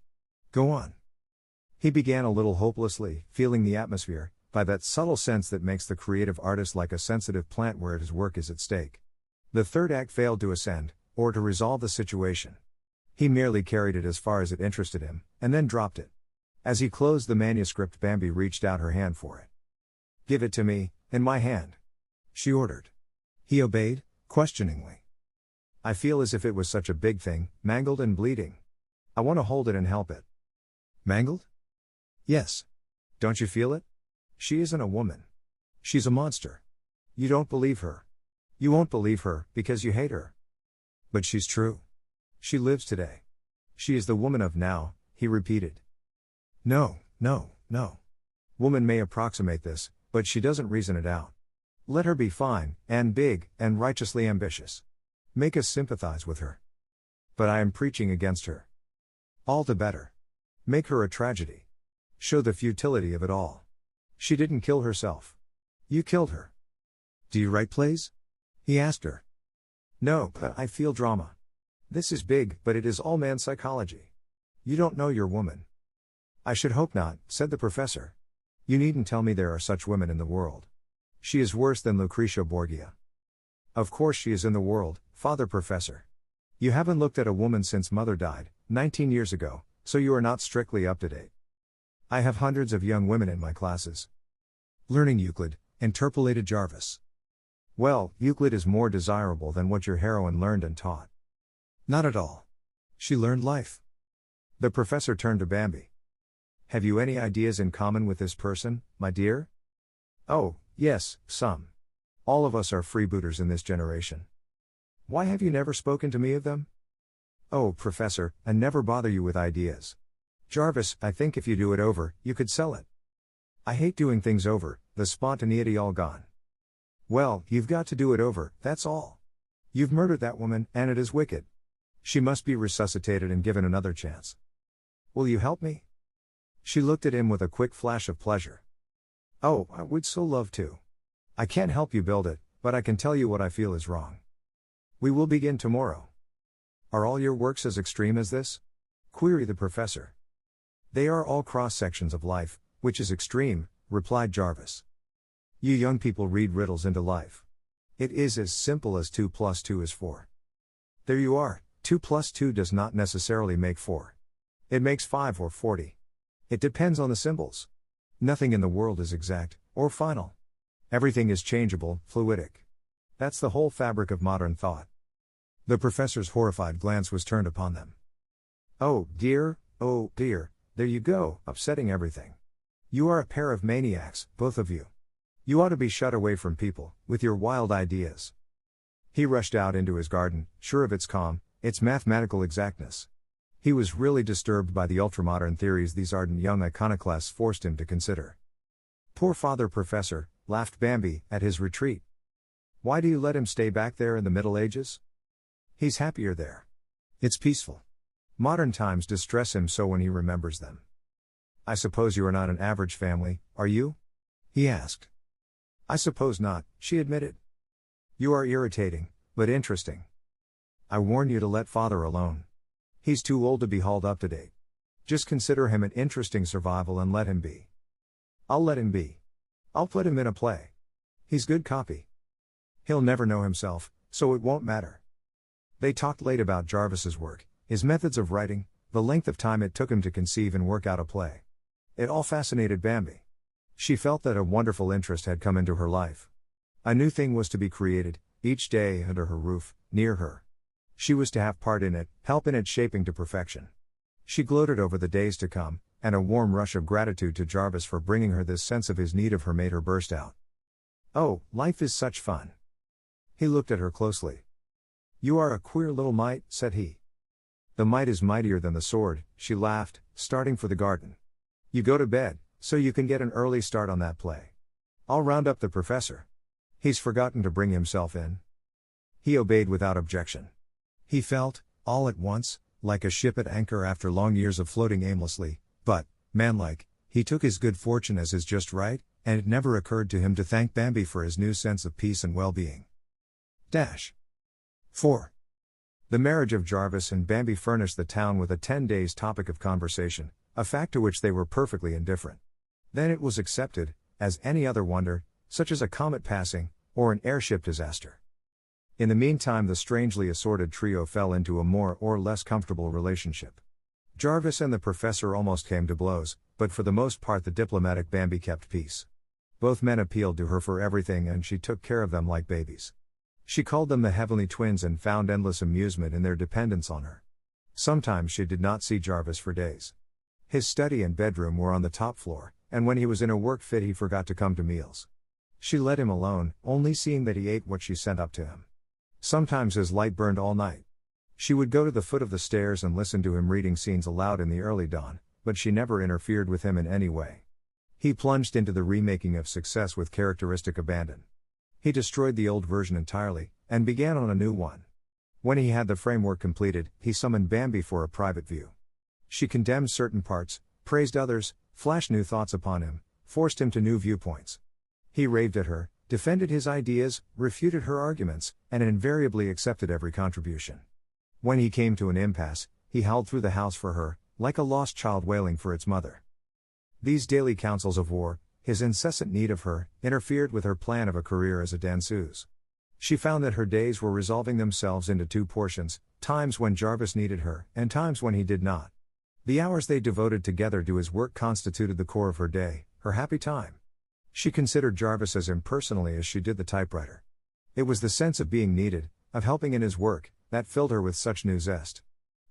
S2: Go on." He began a little hopelessly, feeling the atmosphere, by that subtle sense that makes the creative artist like a sensitive plant where his work is at stake. The third act failed to ascend, or to resolve the situation. He merely carried it as far as it interested him, and then dropped it. As he closed the manuscript, Bambi reached out her hand for it. "Give it to me, in my hand," she ordered. He obeyed, questioningly. "I feel as if it was such a big thing, mangled and bleeding. I want to hold it and help it." "Mangled?" "Yes. Don't you feel it? She isn't a woman. She's a monster. You don't believe her. You won't believe her, because you hate her. But she's true. She lives today. She is the woman of now," he repeated. "No, no, no. Woman may approximate this, but she doesn't reason it out. Let her be fine, and big, and righteously ambitious. Make us sympathize with her. But I am preaching against her. All the better. Make her a tragedy. Show the futility of it all. She didn't kill herself. You killed her." "Do you write plays?" he asked her. "No, but I feel drama. This is big, but it is all man psychology. You don't know your woman." "I should hope not," said the professor. "You needn't tell me there are such women in the world. She is worse than Lucretia Borgia." "Of course she is in the world, Father Professor. You haven't looked at a woman since Mother died, 19 years ago, so you are not strictly up to date." "I have hundreds of young women in my classes." "Learning Euclid," interpolated Jarvis. "Well, Euclid is more desirable than what your heroine learned and taught." "Not at all. She learned life." The professor turned to Bambi. "Have you any ideas in common with this person, my dear?" "Oh, yes, some. All of us are freebooters in this generation." "Why have you never spoken to me of them?" "Oh, Professor, I never bother you with ideas. Jarvis, I think if you do it over, you could sell it." "I hate doing things over, the spontaneity all gone." "Well, you've got to do it over, that's all. You've murdered that woman, and it is wicked. She must be resuscitated and given another chance. Will you help me?" She looked at him with a quick flash of pleasure. "Oh, I would so love to. I can't help you build it, but I can tell you what I feel is wrong. We will begin tomorrow." "Are all your works as extreme as this?" queried the professor. "They are all cross-sections of life, which is extreme," replied Jarvis. "You young people read riddles into life. It is as simple as 2 + 2 is 4. There you are, 2 + 2 does not necessarily make 4. It makes 5 or 40. It depends on the symbols. Nothing in the world is exact, or final. Everything is changeable, fluidic. That's the whole fabric of modern thought." The professor's horrified glance was turned upon them. Oh dear, There you go, upsetting everything. You are a pair of maniacs, both of you. You ought to be shut away from people, with your wild ideas. He rushed out into his garden, sure of its calm, its mathematical exactness. He was really disturbed by the ultramodern theories these ardent young iconoclasts forced him to consider. Poor Father Professor, laughed Bambi, at his retreat. Why do you let him stay back there in the Middle Ages? He's happier there. It's peaceful. Modern times distress him so when he remembers them. I suppose you are not an average family, are you? He asked. I suppose not, she admitted. You are irritating, but interesting. I warn you to let Father alone. He's too old to be hauled up to date. Just consider him an interesting survival and let him be. I'll let him be. I'll put him in a play. He's good copy. He'll never know himself, so it won't matter. They talked late about Jarvis's work, his methods of writing, the length of time it took him to conceive and work out a play. It all fascinated Bambi. She felt that a wonderful interest had come into her life. A new thing was to be created, each day under her roof, near her. She was to have part in it, help in its shaping to perfection. She gloated over the days to come, and a warm rush of gratitude to Jarvis for bringing her this sense of his need of her made her burst out. Oh, life is such fun. He looked at her closely. You are a queer little mite, said he. The mite is mightier than the sword, she laughed, starting for the garden. You go to bed, so you can get an early start on that play. I'll round up the professor. He's forgotten to bring himself in. He obeyed without objection. He felt, all at once, like a ship at anchor after long years of floating aimlessly, but, manlike, he took his good fortune as his just right, and it never occurred to him to thank Bambi for his new sense of peace and well-being. 4. The marriage of Jarvis and Bambi furnished the town with a 10 days topic of conversation, a fact to which they were perfectly indifferent. Then it was accepted, as any other wonder, such as a comet passing, or an airship disaster. In the meantime the strangely assorted trio fell into a more or less comfortable relationship. Jarvis and the professor almost came to blows, but for the most part the diplomatic Bambi kept peace. Both men appealed to her for everything and she took care of them like babies. She called them the Heavenly Twins and found endless amusement in their dependence on her. Sometimes she did not see Jarvis for days. His study and bedroom were on the top floor, and when he was in a work fit he forgot to come to meals. She let him alone, only seeing that he ate what she sent up to him. Sometimes his light burned all night. She would go to the foot of the stairs and listen to him reading scenes aloud in the early dawn, but she never interfered with him in any way. He plunged into the remaking of success with characteristic abandon. He destroyed the old version entirely, and began on a new one. When he had the framework completed, he summoned Bambi for a private view. She condemned certain parts, praised others, flashed new thoughts upon him, forced him to new viewpoints. He raved at her, defended his ideas, refuted her arguments, and invariably accepted every contribution. When he came to an impasse, he howled through the house for her, like a lost child wailing for its mother. These daily councils of war, his incessant need of her, interfered with her plan of a career as a danseuse. She found that her days were resolving themselves into two portions, times when Jarvis needed her, and times when he did not. The hours they devoted together to his work constituted the core of her day, her happy time. She considered Jarvis as impersonally as she did the typewriter. It was the sense of being needed, of helping in his work, that filled her with such new zest.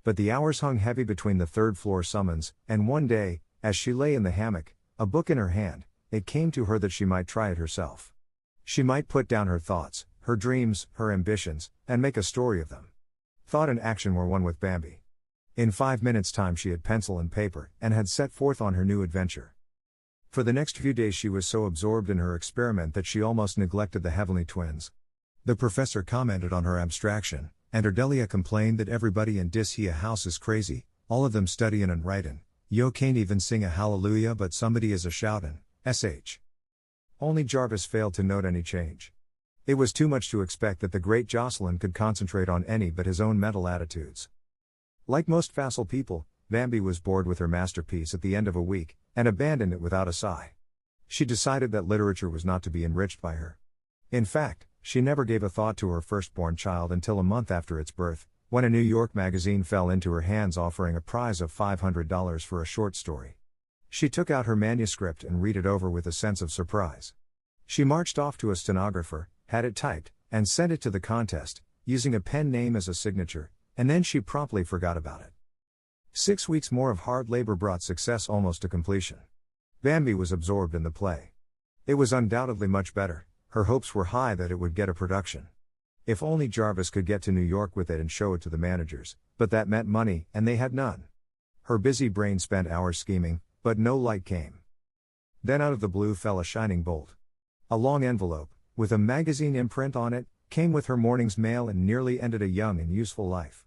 S2: But the hours hung heavy between the third-floor summons, and one day, as she lay in the hammock, a book in her hand, it came to her that she might try it herself. She might put down her thoughts, her dreams, her ambitions, and make a story of them. Thought and action were one with Bambi. In 5 minutes' time she had pencil and paper, and had set forth on her new adventure. For the next few days she was so absorbed in her experiment that she almost neglected the Heavenly Twins. The professor commented on her abstraction, and Ardelia complained that everybody in dis hia house is crazy, all of them studyin' and writin', yo can't even sing a hallelujah but somebody is a shoutin', sh. Only Jarvis failed to note any change. It was too much to expect that the great Jocelyn could concentrate on any but his own mental attitudes. Like most facile people, Bambi was bored with her masterpiece at the end of a week, and abandoned it without a sigh. She decided that literature was not to be enriched by her. In fact, she never gave a thought to her firstborn child until a month after its birth, when a New York magazine fell into her hands offering a prize of $500 for a short story. She took out her manuscript and read it over with a sense of surprise. She marched off to a stenographer, had it typed, and sent it to the contest, using a pen name as a signature, and then she promptly forgot about it. 6 weeks more of hard labor brought success almost to completion. Bambi was absorbed in the play. It was undoubtedly much better. Her hopes were high that it would get a production. If only Jarvis could get to New York with it and show it to the managers, but that meant money, and they had none. Her busy brain spent hours scheming, but no light came. Then out of the blue fell a shining bolt. A long envelope, with a magazine imprint on it, came with her morning's mail and nearly ended a young and useful life.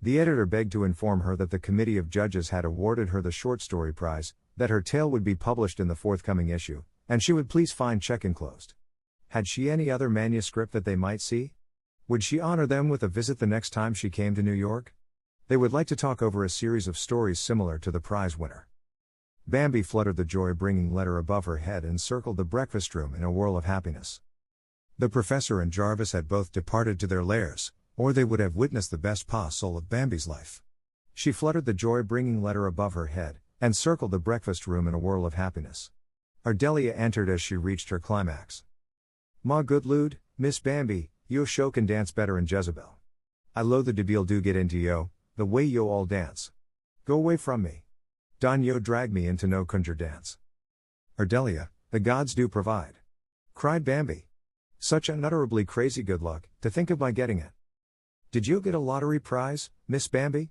S2: The editor begged to inform her that the committee of judges had awarded her the short story prize, that her tale would be published in the forthcoming issue, and she would please find check enclosed. Had she any other manuscript that they might see? Would she honor them with a visit the next time she came to New York? They would like to talk over a series of stories similar to the prize winner. Bambi fluttered the joy-bringing letter above her head and circled the breakfast room in a whirl of happiness. The professor and Jarvis had both departed to their lairs, or they would have witnessed the best pas-seul of Bambi's life. She fluttered the joy-bringing letter above her head, and circled the breakfast room in a whirl of happiness. Ardelia entered as she reached her climax. "Ma good lud, Miss Bambi, yo show can dance better in Jezebel. I lo the debil do get into yo, the way yo all dance. Go away from me. Don yo drag me into no conjure dance." "Ardelia, the gods do provide," cried Bambi. "Such unutterably crazy good luck, to think of my getting it. Did you get a lottery prize, Miss Bambi?"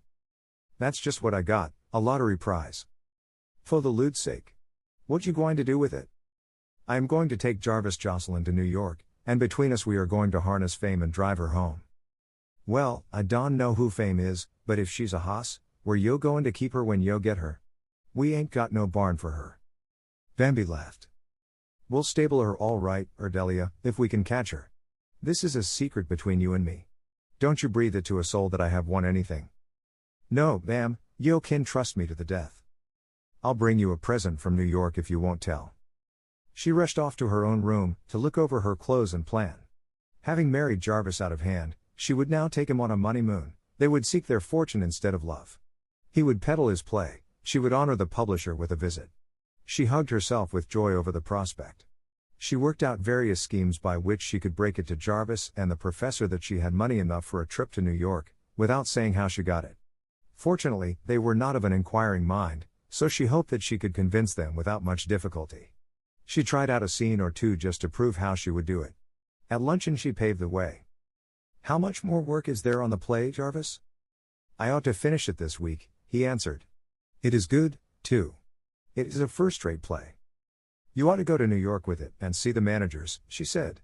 S2: "That's just what I got, a lottery prize." "For the lude's sake. What you going to do with it?" "I am going to take Jarvis Jocelyn to New York, and between us we are going to harness Fame and drive her home." "Well, I don't know who Fame is, but if she's a hoss, where yo goin' to keep her when yo get her? We ain't got no barn for her." Bambi laughed. "We'll stable her all right, Ardelia, if we can catch her. This is a secret between you and me. Don't you breathe it to a soul that I have won anything. No, Bam, yo can trust me to the death. I'll bring you a present from New York if you won't tell." She rushed off to her own room, to look over her clothes and plan. Having married Jarvis out of hand, she would now take him on a moneymoon. They would seek their fortune instead of love. He would peddle his play, she would honor the publisher with a visit. She hugged herself with joy over the prospect. She worked out various schemes by which she could break it to Jarvis and the professor that she had money enough for a trip to New York, without saying how she got it. Fortunately, they were not of an inquiring mind, so she hoped that she could convince them without much difficulty. She tried out a scene or two just to prove how she would do it. At luncheon she paved the way. "How much more work is there on the play, Jarvis?" "I ought to finish it this week," he answered. "It is good, too. It is a first-rate play." "You ought to go to New York with it, and see the managers," she said.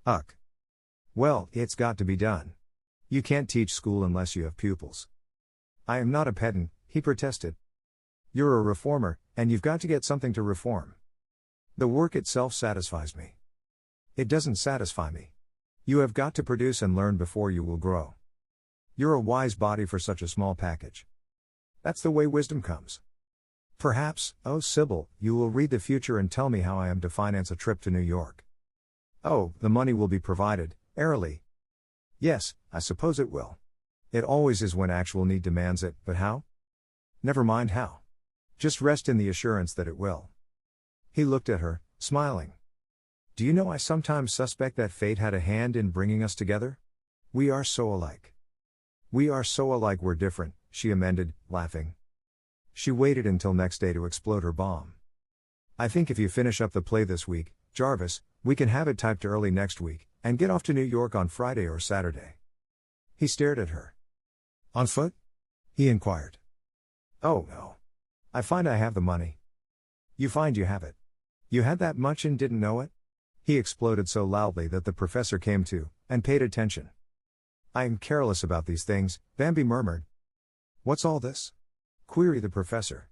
S2: "Uck. Well, it's got to be done. You can't teach school unless you have pupils." "I am not a pedant," he protested. "You're a reformer, and you've got to get something to reform. The work itself satisfies me." "It doesn't satisfy me. You have got to produce and learn before you will grow. You're a wise body for such a small package. That's the way wisdom comes. Perhaps, oh Sybil, you will read the future and tell me how I am to finance a trip to New York." "Oh, the money will be provided, airily." "Yes, I suppose it will. It always is when actual need demands it, but how?" "Never mind how. Just rest in the assurance that it will." He looked at her, smiling. "Do you know I sometimes suspect that fate had a hand in bringing us together? We are so alike." "We are so alike we're different," she amended, laughing. She waited until next day to explode her bomb. "I think if you finish up the play this week, Jarvis, we can have it typed early next week, and get off to New York on Friday or Saturday." He stared at her. "On foot?" he inquired. "Oh no. I find I have the money." "You find you have it? You had that much and didn't know it?" He exploded so loudly that the professor came to, and paid attention. "I am careless about these things," Bambi murmured. "What's all this?" queried the professor.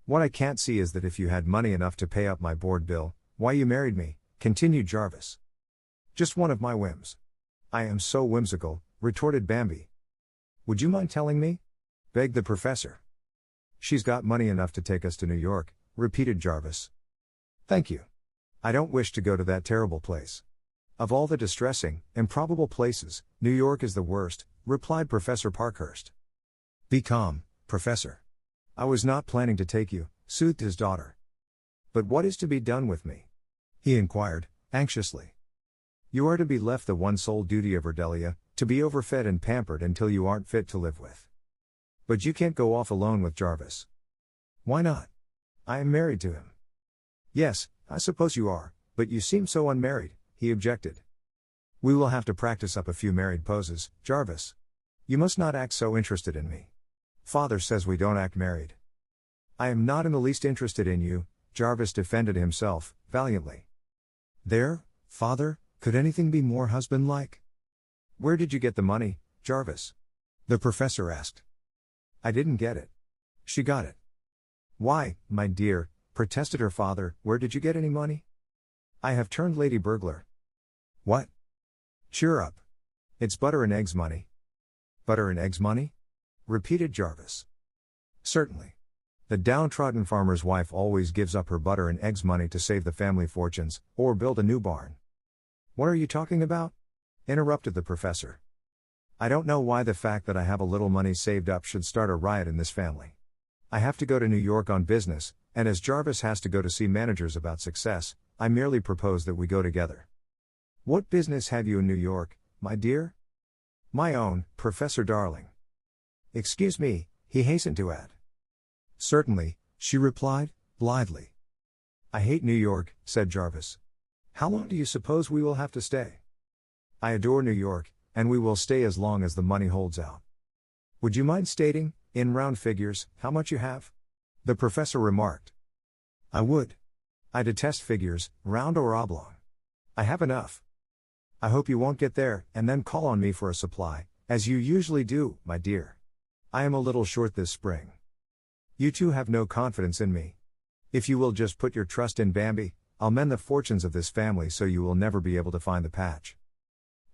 S2: "What I can't see is that if you had money enough to pay up my board bill, why you married me," continued Jarvis. "Just one of my whims." "I am so whimsical," retorted Bambi. "Would you mind telling me?" begged the professor. "She's got money enough to take us to New York," repeated Jarvis. "Thank you. I don't wish to go to that terrible place. Of all the distressing, improbable places, New York is the worst," replied Professor Parkhurst. "Be calm, Professor. I was not planning to take you," soothed his daughter. "But what is to be done with me?" he inquired, anxiously. "You are to be left the one sole duty of Ardelia, to be overfed and pampered until you aren't fit to live with." But you can't go off alone with Jarvis. Why not? I am married to him. Yes, I suppose you are, but you seem so unmarried, he objected. We will have to practice up a few married poses, Jarvis. You must not act so interested in me. Father says we don't act married. I am not in the least interested in you, Jarvis defended himself, valiantly. There, Father, could anything be more husband-like? Where did you get the money, Jarvis? The professor asked. I didn't get it. She got it. Why, my dear, protested her father, where did you get any money? I have turned lady burglar. What? Cheer up. It's butter and eggs money. Butter and eggs money? Repeated Jarvis. Certainly. The downtrodden farmer's wife always gives up her butter and eggs money to save the family fortunes, or build a new barn. What are you talking about? Interrupted the professor. I don't know why the fact that I have a little money saved up should start a riot in this family. I have to go to New York on business, and as Jarvis has to go to see managers about success, I merely propose that we go together. What business have you in New York, my dear? My own, Professor Darling. Excuse me, he hastened to add. Certainly, she replied, blithely. I hate New York, said Jarvis. How long do you suppose we will have to stay? I adore New York, and we will stay as long as the money holds out. Would you mind stating, in round figures, how much you have? The professor remarked. I would. I detest figures, round or oblong. I have enough. I hope you won't get there, and then call on me for a supply, as you usually do, my dear. I am a little short this spring. You two have no confidence in me. If you will just put your trust in Bambi, I'll mend the fortunes of this family so you will never be able to find the patch.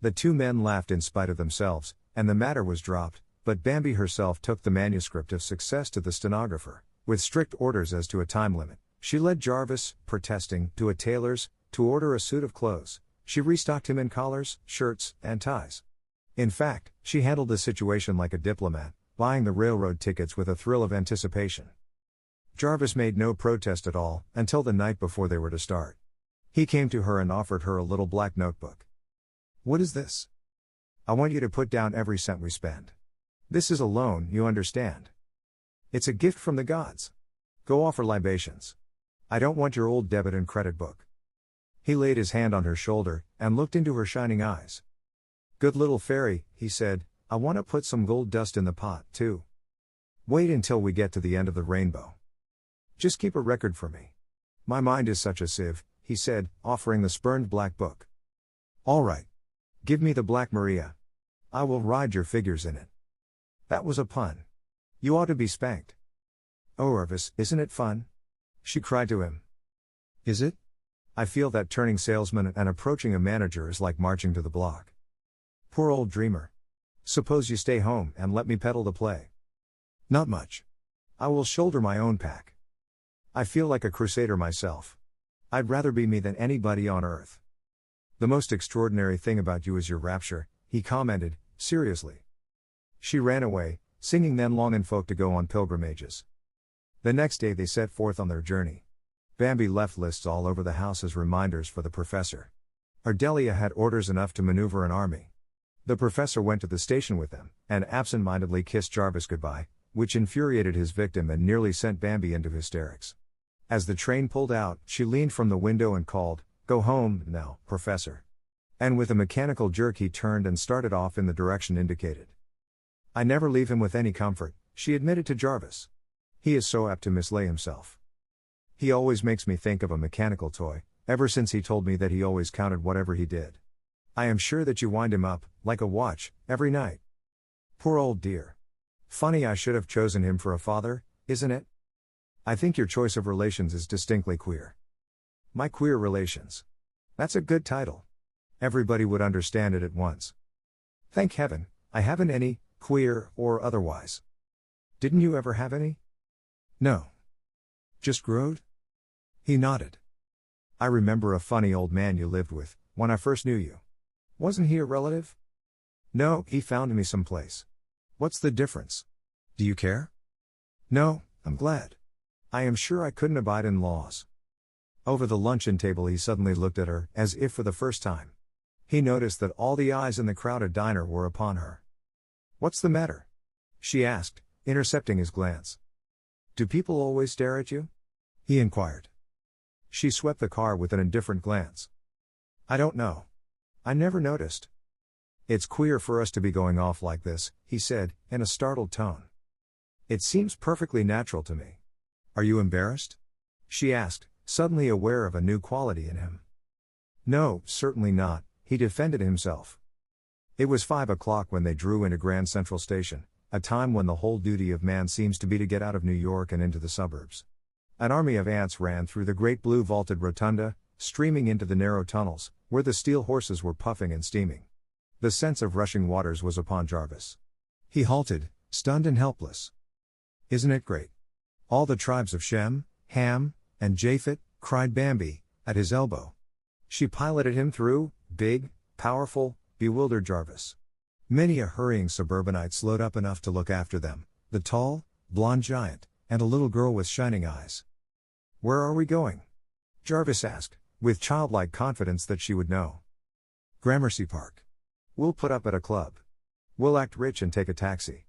S2: The two men laughed in spite of themselves, and the matter was dropped, but Bambi herself took the manuscript of success to the stenographer, with strict orders as to a time limit. She led Jarvis, protesting, to a tailor's, to order a suit of clothes. She restocked him in collars, shirts, and ties. In fact, she handled the situation like a diplomat, buying the railroad tickets with a thrill of anticipation. Jarvis made no protest at all, until the night before they were to start. He came to her and offered her a little black notebook. What is this? I want you to put down every cent we spend. This is a loan, you understand. It's a gift from the gods. Go offer libations. I don't want your old debit and credit book. He laid his hand on her shoulder, and looked into her shining eyes. Good little fairy, he said, I want to put some gold dust in the pot, too. Wait until we get to the end of the rainbow. Just keep a record for me. My mind is such a sieve, he said, offering the spurned black book. All right. Give me the Black Maria. I will ride your figures in it. That was a pun. You ought to be spanked. Oh, Orvis, isn't it fun? She cried to him. Is it? I feel that turning salesman and approaching a manager is like marching to the block. Poor old dreamer. Suppose you stay home and let me peddle the play. Not much. I will shoulder my own pack. I feel like a crusader myself. I'd rather be me than anybody on earth. The most extraordinary thing about you is your rapture, he commented, seriously. She ran away, singing then long and folk to go on pilgrimages. The next day they set forth on their journey. Bambi left lists all over the house as reminders for the professor. Ardelia had orders enough to maneuver an army. The professor went to the station with them, and absent-mindedly kissed Jarvis goodbye, which infuriated his victim and nearly sent Bambi into hysterics. As the train pulled out, she leaned from the window and called, Go home, now, Professor. And with a mechanical jerk he turned and started off in the direction indicated. I never leave him with any comfort, she admitted to Jarvis. He is so apt to mislay himself. He always makes me think of a mechanical toy, ever since he told me that he always counted whatever he did. I am sure that you wind him up, like a watch, every night. Poor old dear. Funny I should have chosen him for a father, isn't it? I think your choice of relations is distinctly queer. My Queer Relations. That's a good title. Everybody would understand it at once. Thank heaven, I haven't any, queer or otherwise. Didn't you ever have any? No. Just growed? He nodded. I remember a funny old man you lived with, when I first knew you. Wasn't he a relative? No, he found me someplace. What's the difference? Do you care? No, I'm glad. I am sure I couldn't abide in laws. Over the luncheon table he suddenly looked at her, as if for the first time. He noticed that all the eyes in the crowded diner were upon her. What's the matter? She asked, intercepting his glance. Do people always stare at you? He inquired. She swept the car with an indifferent glance. I don't know. I never noticed. It's queer for us to be going off like this, he said, in a startled tone. It seems perfectly natural to me. Are you embarrassed? She asked, suddenly aware of a new quality in him. No, certainly not, he defended himself. It was 5 o'clock when they drew into Grand Central Station, a time when the whole duty of man seems to be to get out of New York and into the suburbs. An army of ants ran through the great blue vaulted rotunda, streaming into the narrow tunnels, where the steel horses were puffing and steaming. The sense of rushing waters was upon Jarvis. He halted, stunned and helpless. Isn't it great? All the tribes of Shem, Ham, and Japhet, cried Bambi, at his elbow. She piloted him through, big, powerful, bewildered Jarvis. Many a hurrying suburbanite slowed up enough to look after them, the tall, blonde giant, and a little girl with shining eyes. Where are we going? Jarvis asked, with childlike confidence that she would know. Gramercy Park. We'll put up at a club. We'll act rich and take a taxi.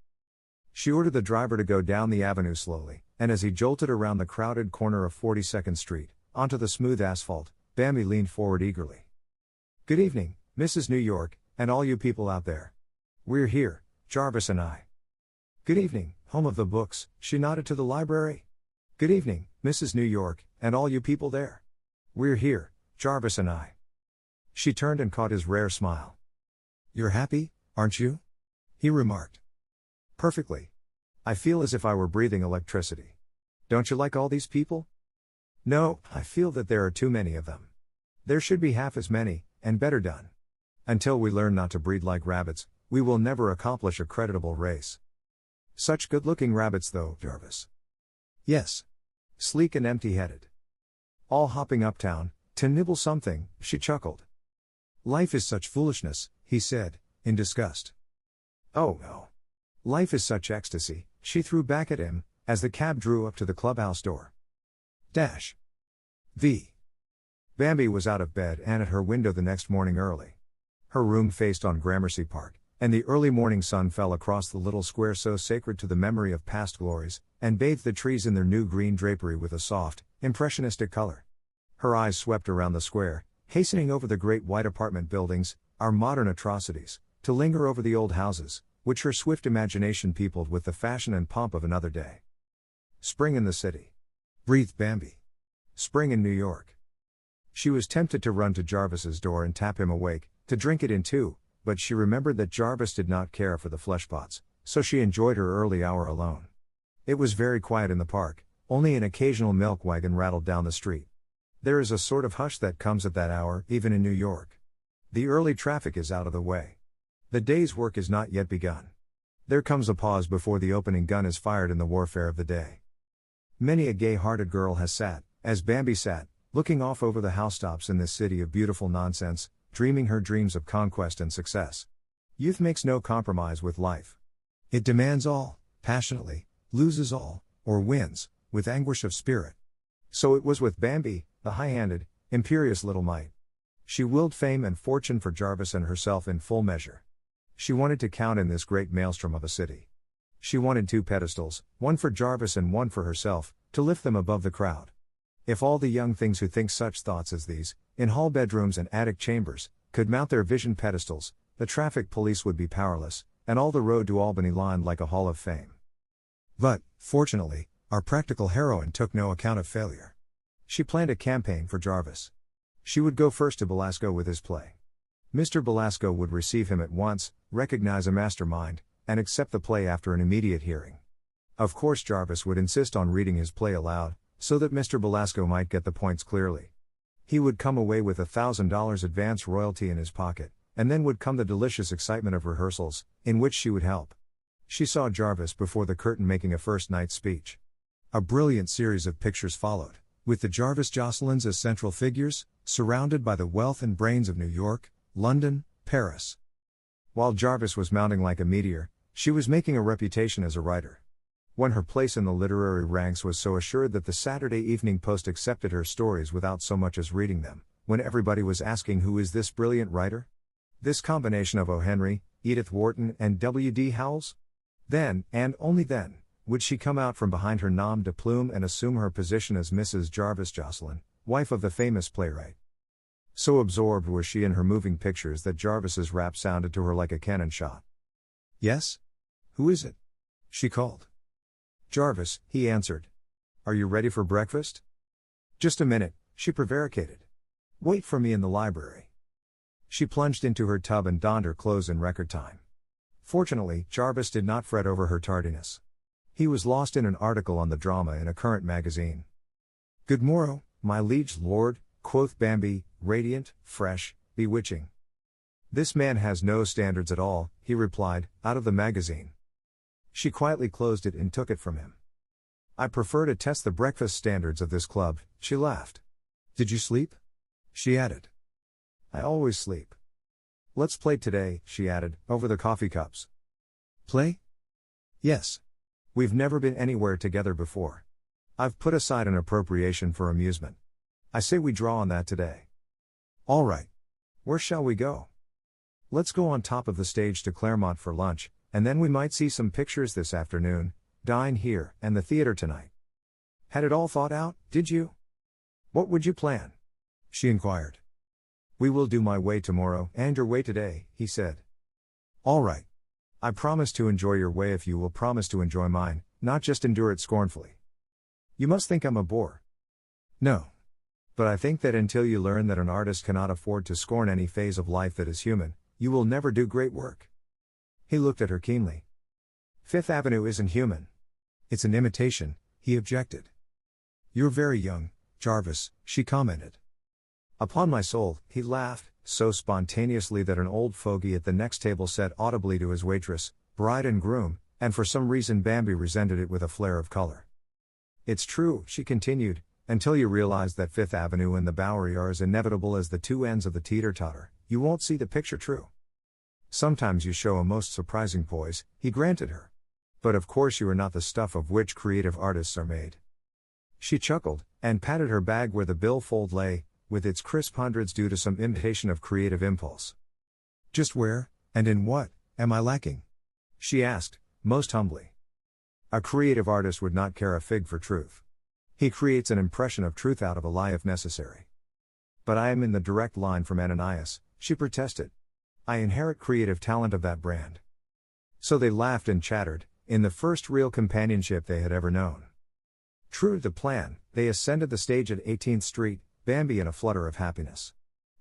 S2: She ordered the driver to go down the avenue slowly, and as he jolted around the crowded corner of 42nd Street, onto the smooth asphalt, Bambi leaned forward eagerly. Good evening, Mrs. New York, and all you people out there. We're here, Jarvis and I. Good evening, home of the books, she nodded to the library. Good evening, Mrs. New York, and all you people there. We're here, Jarvis and I. She turned and caught his rare smile. You're happy, aren't you? He remarked. Perfectly. I feel as if I were breathing electricity. Don't you like all these people? No, I feel that there are too many of them. There should be half as many, and better done. Until we learn not to breed like rabbits, we will never accomplish a creditable race. Such good-looking rabbits though, Jarvis. Yes. Sleek and empty-headed. All hopping uptown, to nibble something, she chuckled. Life is such foolishness, he said, in disgust. Oh no. Life is such ecstasy, she threw back at him, as the cab drew up to the clubhouse door. Dash. V. Bambi was out of bed and at her window the next morning early. Her room faced on Gramercy Park, and the early morning sun fell across the little square so sacred to the memory of past glories, and bathed the trees in their new green drapery with a soft, impressionistic color. Her eyes swept around the square, hastening over the great white apartment buildings, our modern atrocities, to linger over the old houses, which her swift imagination peopled with the fashion and pomp of another day. Spring in the city. Breathed Bambi. Spring in New York. She was tempted to run to Jarvis's door and tap him awake, to drink it in too, but she remembered that Jarvis did not care for the fleshpots, so she enjoyed her early hour alone. It was very quiet in the park, only an occasional milk wagon rattled down the street. There is a sort of hush that comes at that hour, even in New York. The early traffic is out of the way. The day's work is not yet begun. There comes a pause before the opening gun is fired in the warfare of the day. Many a gay-hearted girl has sat, as Bambi sat, looking off over the housetops in this city of beautiful nonsense, dreaming her dreams of conquest and success. Youth makes no compromise with life. It demands all, passionately, loses all, or wins, with anguish of spirit. So it was with Bambi, the high-handed, imperious little mite. She willed fame and fortune for Jarvis and herself in full measure. She wanted to count in this great maelstrom of a city. She wanted 2 pedestals, one for Jarvis and one for herself, to lift them above the crowd. If all the young things who think such thoughts as these, in hall bedrooms and attic chambers, could mount their vision pedestals, the traffic police would be powerless, and all the road to Albany lined like a hall of fame. But, fortunately, our practical heroine took no account of failure. She planned a campaign for Jarvis. She would go first to Belasco with his play. Mr. Belasco would receive him at once, recognize a mastermind, and accept the play after an immediate hearing. Of course Jarvis would insist on reading his play aloud, so that Mr. Belasco might get the points clearly. He would come away with $1,000 advance royalty in his pocket, and then would come the delicious excitement of rehearsals, in which she would help. She saw Jarvis before the curtain making a first-night speech. A brilliant series of pictures followed, with the Jarvis Jocelyn's as central figures, surrounded by the wealth and brains of New York, London, Paris. While Jarvis was mounting like a meteor, she was making a reputation as a writer. When her place in the literary ranks was so assured that the Saturday Evening Post accepted her stories without so much as reading them, when everybody was asking who is this brilliant writer? This combination of O. Henry, Edith Wharton and W. D. Howells? Then, and only then, Would she come out from behind her nom de plume and assume her position as Mrs. Jarvis Jocelyn, wife of the famous playwright? So absorbed was she in her moving pictures that Jarvis's rap sounded to her like a cannon shot. "Yes? Who is it?" she called. "Jarvis," he answered. "Are you ready for breakfast?" "Just a minute," she prevaricated. "Wait for me in the library." She plunged into her tub and donned her clothes in record time. Fortunately, Jarvis did not fret over her tardiness. He was lost in an article on the drama in a current magazine. "Good morrow, my liege lord," quoth Bambi, radiant, fresh, bewitching. "This man has no standards at all," he replied, out of the magazine. She quietly closed it and took it from him. "I prefer to test the breakfast standards of this club," she laughed. "Did you sleep?" she added. "I always sleep." "Let's play today," she added, over the coffee cups. "Play?" "Yes. We've never been anywhere together before. I've put aside an appropriation for amusement. I say we draw on that today." "All right. Where shall we go?" "Let's go on top of the stage to Claremont for lunch, and then we might see some pictures this afternoon, dine here, and the theater tonight." "Had it all thought out, did you? What would you plan?" she inquired. "We will do my way tomorrow and your way today," he said. "All right. I promise to enjoy your way if you will promise to enjoy mine, not just endure it scornfully." "You must think I'm a bore." "No. But I think that until you learn that an artist cannot afford to scorn any phase of life that is human, you will never do great work." He looked at her keenly. "Fifth Avenue isn't human. It's an imitation," he objected. "You're very young, Jarvis," she commented. "Upon my soul," he laughed, so spontaneously that an old fogey at the next table said audibly to his waitress, "Bride and groom," and for some reason Bambi resented it with a flare of color. "It's true," she continued, "until you realize that Fifth Avenue and the Bowery are as inevitable as the two ends of the teeter-totter, you won't see the picture true." "Sometimes you show a most surprising poise," he granted her. "But of course you are not the stuff of which creative artists are made." She chuckled, and patted her bag where the billfold lay, with its crisp hundreds due to some imitation of creative impulse. "Just where, and in what, am I lacking?" she asked, most humbly. A creative artist would not care a fig for truth. He creates an impression of truth out of a lie if necessary. "But I am in the direct line from Ananias," she protested. "I inherit creative talent of that brand." So they laughed and chattered, in the first real companionship they had ever known. True to the plan, they ascended the stage at 18th Street, Bambi in a flutter of happiness.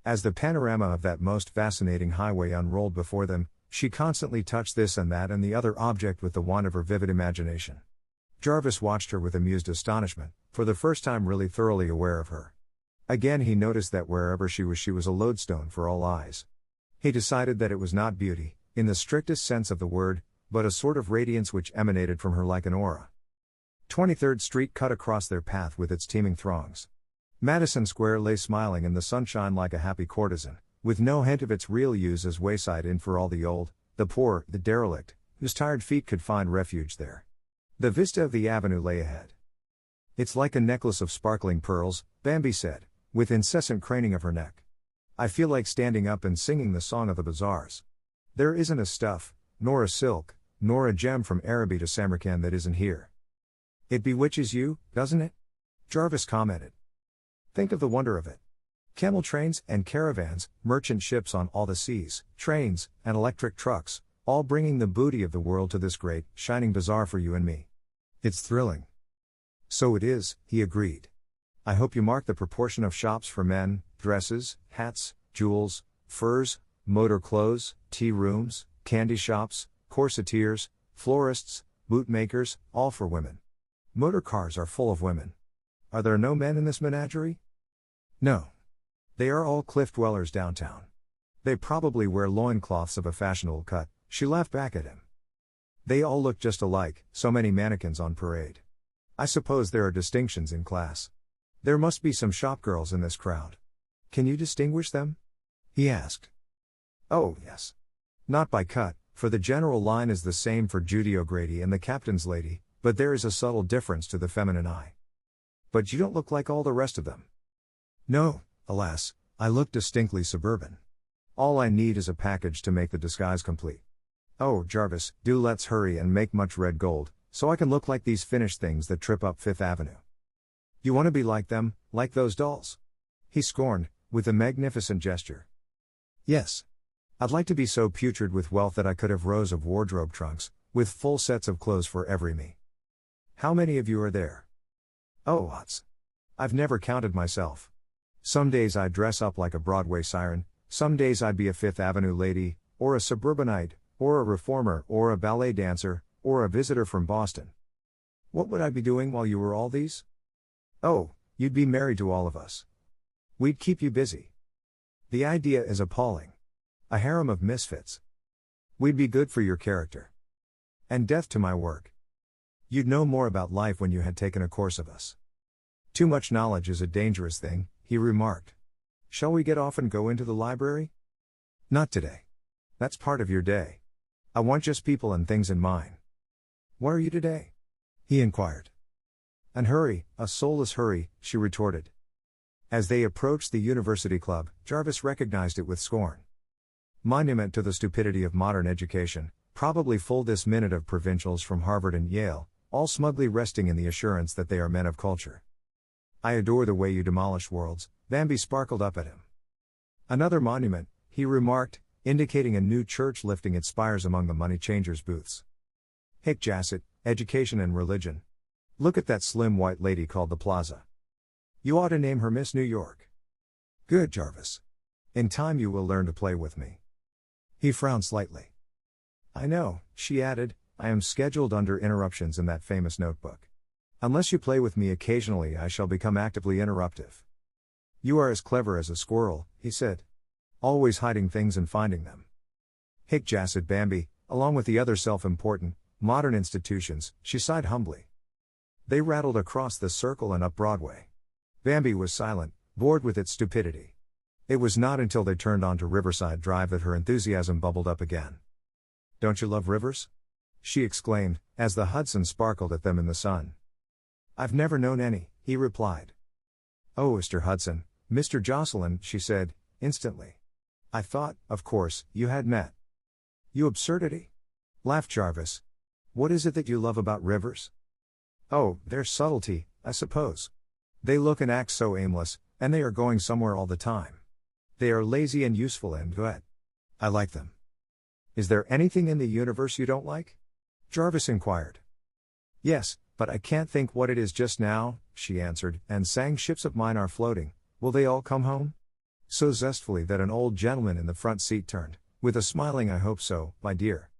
S2: As the panorama of that most fascinating highway unrolled before them, she constantly touched this and that and the other object with the wand of her vivid imagination. Jarvis watched her with amused astonishment, for the first time really thoroughly aware of her. Again he noticed that wherever she was a lodestone for all eyes. He decided that it was not beauty, in the strictest sense of the word, but a sort of radiance which emanated from her like an aura. 23rd Street cut across their path with its teeming throngs. Madison Square lay smiling in the sunshine like a happy courtesan, with no hint of its real use as wayside inn for all the old, the poor, the derelict, whose tired feet could find refuge there. The vista of the avenue lay ahead. "It's like a necklace of sparkling pearls," Bambi said, with incessant craning of her neck. "I feel like standing up and singing the song of the bazaars. There isn't a stuff, nor a silk, nor a gem from Araby to Samarkand that isn't here." "It bewitches you, doesn't it?" Jarvis commented. "Think of the wonder of it. Camel trains and caravans, merchant ships on all the seas, trains, and electric trucks, all bringing the booty of the world to this great, shining bazaar for you and me. It's thrilling." "So it is," he agreed. "I hope you mark the proportion of shops for men, dresses, hats, jewels, furs, motor clothes, tea rooms, candy shops, corsetiers, florists, bootmakers, all for women. Motor cars are full of women. Are there no men in this menagerie?" "No. They are all cliff dwellers downtown. They probably wear loincloths of a fashionable cut," she laughed back at him. "They all look just alike, so many mannequins on parade. I suppose there are distinctions in class. There must be some shopgirls in this crowd. Can you distinguish them?" he asked. "Oh, yes. Not by cut, for the general line is the same for Judy O'Grady and the captain's lady, but there is a subtle difference to the feminine eye." "But you don't look like all the rest of them." "No, alas, I look distinctly suburban. All I need is a package to make the disguise complete. Oh, Jarvis, do let's hurry and make much red gold, so I can look like these finished things that trip up Fifth Avenue. You want to be like them, like those dolls? He scorned, with a magnificent gesture. Yes. I'd like to be so putrid with wealth that I could have rows of wardrobe trunks, with full sets of clothes for every me. How many of you are there? Oh, lots. I've never counted myself. Some days I'd dress up like a Broadway siren, some days I'd be a Fifth Avenue lady, or a suburbanite, or a reformer, or a ballet dancer, or a visitor from Boston. What would I be doing while you were all these? Oh, you'd be married to all of us. We'd keep you busy. The idea is appalling. A harem of misfits. We'd be good for your character. And death to my work. You'd know more about life when you had taken a course of us. Too much knowledge is a dangerous thing, he remarked. Shall we get off and go into the library? Not today. That's part of your day. I want just people and things in mine. Where are you today? He inquired. An hurry, a soulless hurry, she retorted. As they approached the university club, Jarvis recognized it with scorn. Monument to the stupidity of modern education, probably full this minute of provincials from Harvard and Yale, all smugly resting in the assurance that they are men of culture. I adore the way you demolish worlds, Bambi sparkled up at him. Another monument, he remarked, indicating a new church lifting its spires among the money changers' booths. Hick Jassett, education and religion. Look at that slim white lady called the Plaza. You ought to name her Miss New York. Good, Jarvis. In time you will learn to play with me. He frowned slightly. I know, she added, I am scheduled under interruptions in that famous notebook. Unless you play with me occasionally I shall become actively interruptive. You are as clever as a squirrel, he said. Always hiding things and finding them. Hick Jassett Bambi, along with the other self-important, modern institutions, she sighed humbly. They rattled across the circle and up Broadway. Bambi was silent, bored with its stupidity. It was not until they turned onto Riverside Drive that her enthusiasm bubbled up again. Don't you love rivers? She exclaimed, as the Hudson sparkled at them in the sun. I've never known any, he replied. Oh, Mr. Hudson, Mr. Jocelyn, she said, instantly. I thought, of course, you had met. You absurdity? Laughed Jarvis. What is it that you love about rivers? Oh, their subtlety, I suppose. They look and act so aimless, and they are going somewhere all the time. They are lazy and useful and good. I like them. Is there anything in the universe you don't like? Jarvis inquired. Yes, but I can't think what it is just now, she answered, and sang Ships of Mine Are Floating, Will They All Come Home? So zestfully that an old gentleman in the front seat turned, with a smiling I hope so, my dear.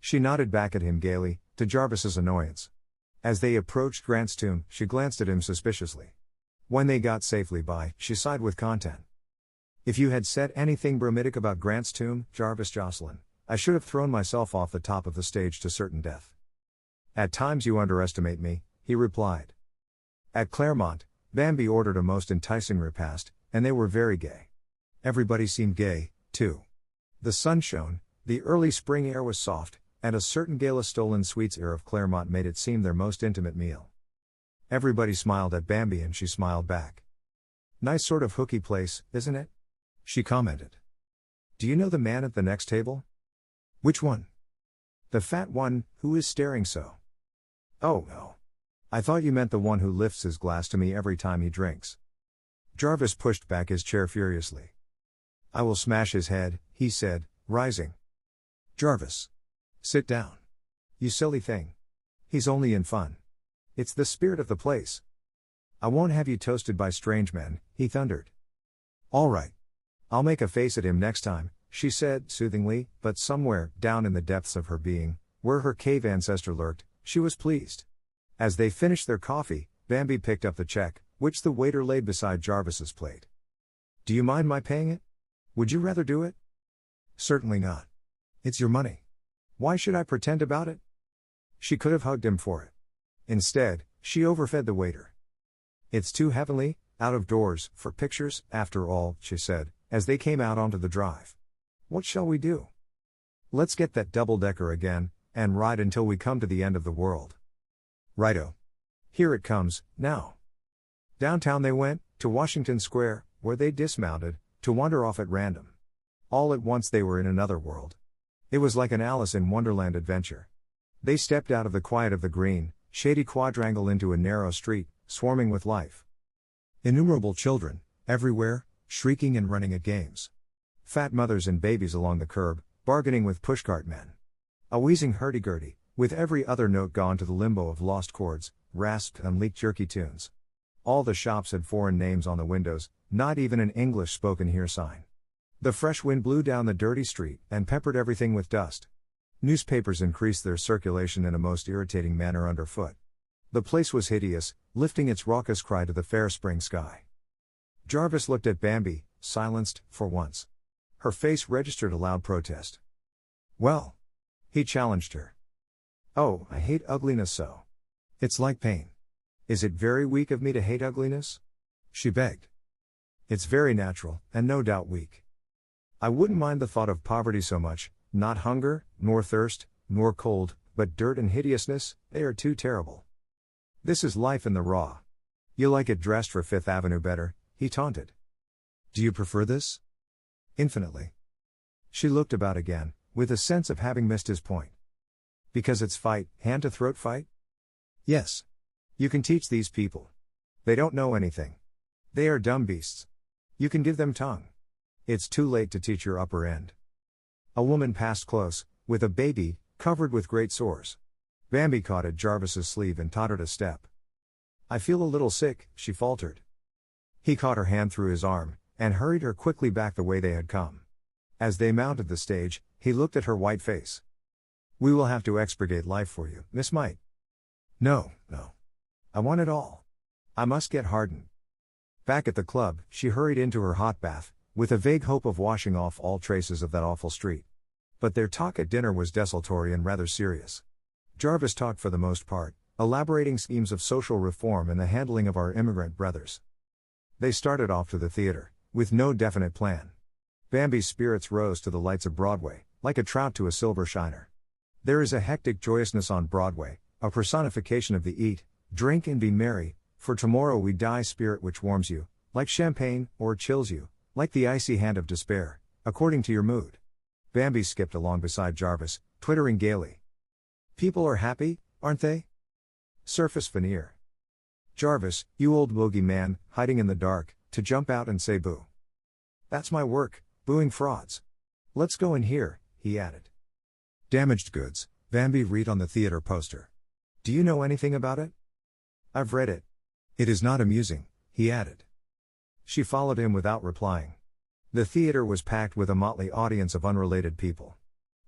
S2: She nodded back at him gaily, to Jarvis's annoyance. As they approached Grant's tomb, she glanced at him suspiciously. When they got safely by, she sighed with content. If you had said anything bromidic about Grant's tomb, Jarvis Jocelyn, I should have thrown myself off the top of the stage to certain death. At times you underestimate me, he replied. At Claremont, Bambi ordered a most enticing repast, and they were very gay. Everybody seemed gay, too. The sun shone, the early spring air was soft, and a certain gala-stolen sweets air of Claremont made it seem their most intimate meal. Everybody smiled at Bambi and she smiled back. Nice sort of hooky place, isn't it? She commented. Do you know the man at the next table? Which one? The fat one, who is staring so. Oh no. I thought you meant the one who lifts his glass to me every time he drinks. Jarvis pushed back his chair furiously. I will smash his head, he said, rising. Jarvis. Sit down. You silly thing. He's only in fun. It's the spirit of the place. I won't have you toasted by strange men, he thundered. All right. I'll make a face at him next time, she said, soothingly, but somewhere, down in the depths of her being, where her cave ancestor lurked, she was pleased. As they finished their coffee, Bambi picked up the check, which the waiter laid beside Jarvis's plate. Do you mind my paying it? Would you rather do it? Certainly not. It's your money. Why should I pretend about it? She could have hugged him for it. Instead, she overfed the waiter. It's too heavenly, out of doors, for pictures, after all, she said, as they came out onto the drive. What shall we do? Let's get that double-decker again, and ride until we come to the end of the world. Righto. Here it comes, now. Downtown they went, to Washington Square, where they dismounted, to wander off at random. All at once they were in another world. It was like an Alice in Wonderland adventure. They stepped out of the quiet of the green, shady quadrangle into a narrow street, swarming with life. Innumerable children, everywhere, shrieking and running at games. Fat mothers and babies along the curb, bargaining with pushcart men. A wheezing hurdy-gurdy, with every other note gone to the limbo of lost chords, rasped and leaked jerky tunes. All the shops had foreign names on the windows, not even an English spoken here sign. The fresh wind blew down the dirty street and peppered everything with dust. Newspapers increased their circulation in a most irritating manner underfoot. The place was hideous, lifting its raucous cry to the fair spring sky. Jarvis looked at Bambi, silenced, for once. Her face registered a loud protest. "Well?" he challenged her. "Oh, I hate ugliness so. It's like pain. Is it very weak of me to hate ugliness?" she begged. "It's very natural, and no doubt weak. I wouldn't mind the thought of poverty so much, not hunger, nor thirst, nor cold, but dirt and hideousness, they are too terrible. This is life in the raw. You like it dressed for Fifth Avenue better," he taunted. "Do you prefer this?" "Infinitely." She looked about again, with a sense of having missed his point. "Because it's fight, hand-to-throat fight?" "Yes. You can teach these people. They don't know anything. They are dumb beasts. You can give them tongue. It's too late to teach your upper end." A woman passed close, with a baby, covered with great sores. Bambi caught at Jarvis's sleeve and tottered a step. "I feel a little sick," she faltered. He caught her hand through his arm, and hurried her quickly back the way they had come. As they mounted the stage, he looked at her white face. "We will have to expurgate life for you, Miss Might." No. I want it all. I must get hardened." Back at the club, she hurried into her hot bath, with a vague hope of washing off all traces of that awful street. But their talk at dinner was desultory and rather serious. Jarvis talked for the most part, elaborating schemes of social reform and the handling of our immigrant brothers. They started off to the theater, with no definite plan. Bambi's spirits rose to the lights of Broadway, like a trout to a silver shiner. There is a hectic joyousness on Broadway, a personification of the eat, drink and be merry, for tomorrow we die spirit which warms you, like champagne, or chills you, like the icy hand of despair, according to your mood. Bambi skipped along beside Jarvis, twittering gaily. "People are happy, aren't they? Surface veneer. Jarvis, you old bogey man, hiding in the dark, to jump out and say boo. That's my work, booing frauds. Let's go in here," he added. "Damaged goods," Bambi read on the theater poster. "Do you know anything about it?" "I've read it. It is not amusing," he added. She followed him without replying. The theater was packed with a motley audience of unrelated people.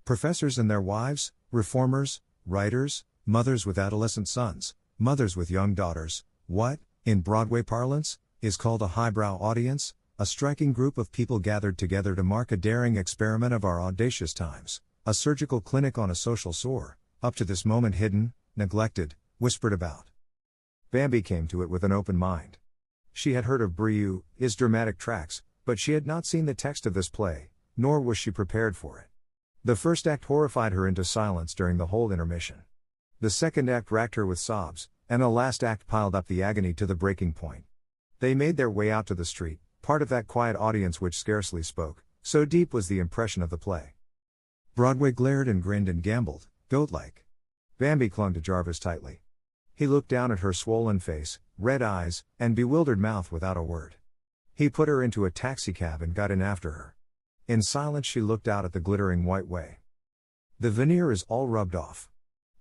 S2: Professors and their wives, reformers, writers, mothers with adolescent sons, mothers with young daughters, what, in Broadway parlance, is called a highbrow audience, a striking group of people gathered together to mark a daring experiment of our audacious times, a surgical clinic on a social sore, up to this moment hidden, neglected, whispered about. Bambi came to it with an open mind. She had heard of Brieux, his dramatic tracts, but she had not seen the text of this play, nor was she prepared for it. The first act horrified her into silence during the whole intermission. The second act racked her with sobs, and the last act piled up the agony to the breaking point. They made their way out to the street, part of that quiet audience which scarcely spoke, so deep was the impression of the play. Broadway glared and grinned and gambled, goat-like. Bambi clung to Jarvis tightly. He looked down at her swollen face, red eyes, and bewildered mouth without a word. He put her into a taxicab and got in after her. In silence she looked out at the glittering white way. "The veneer is all rubbed off.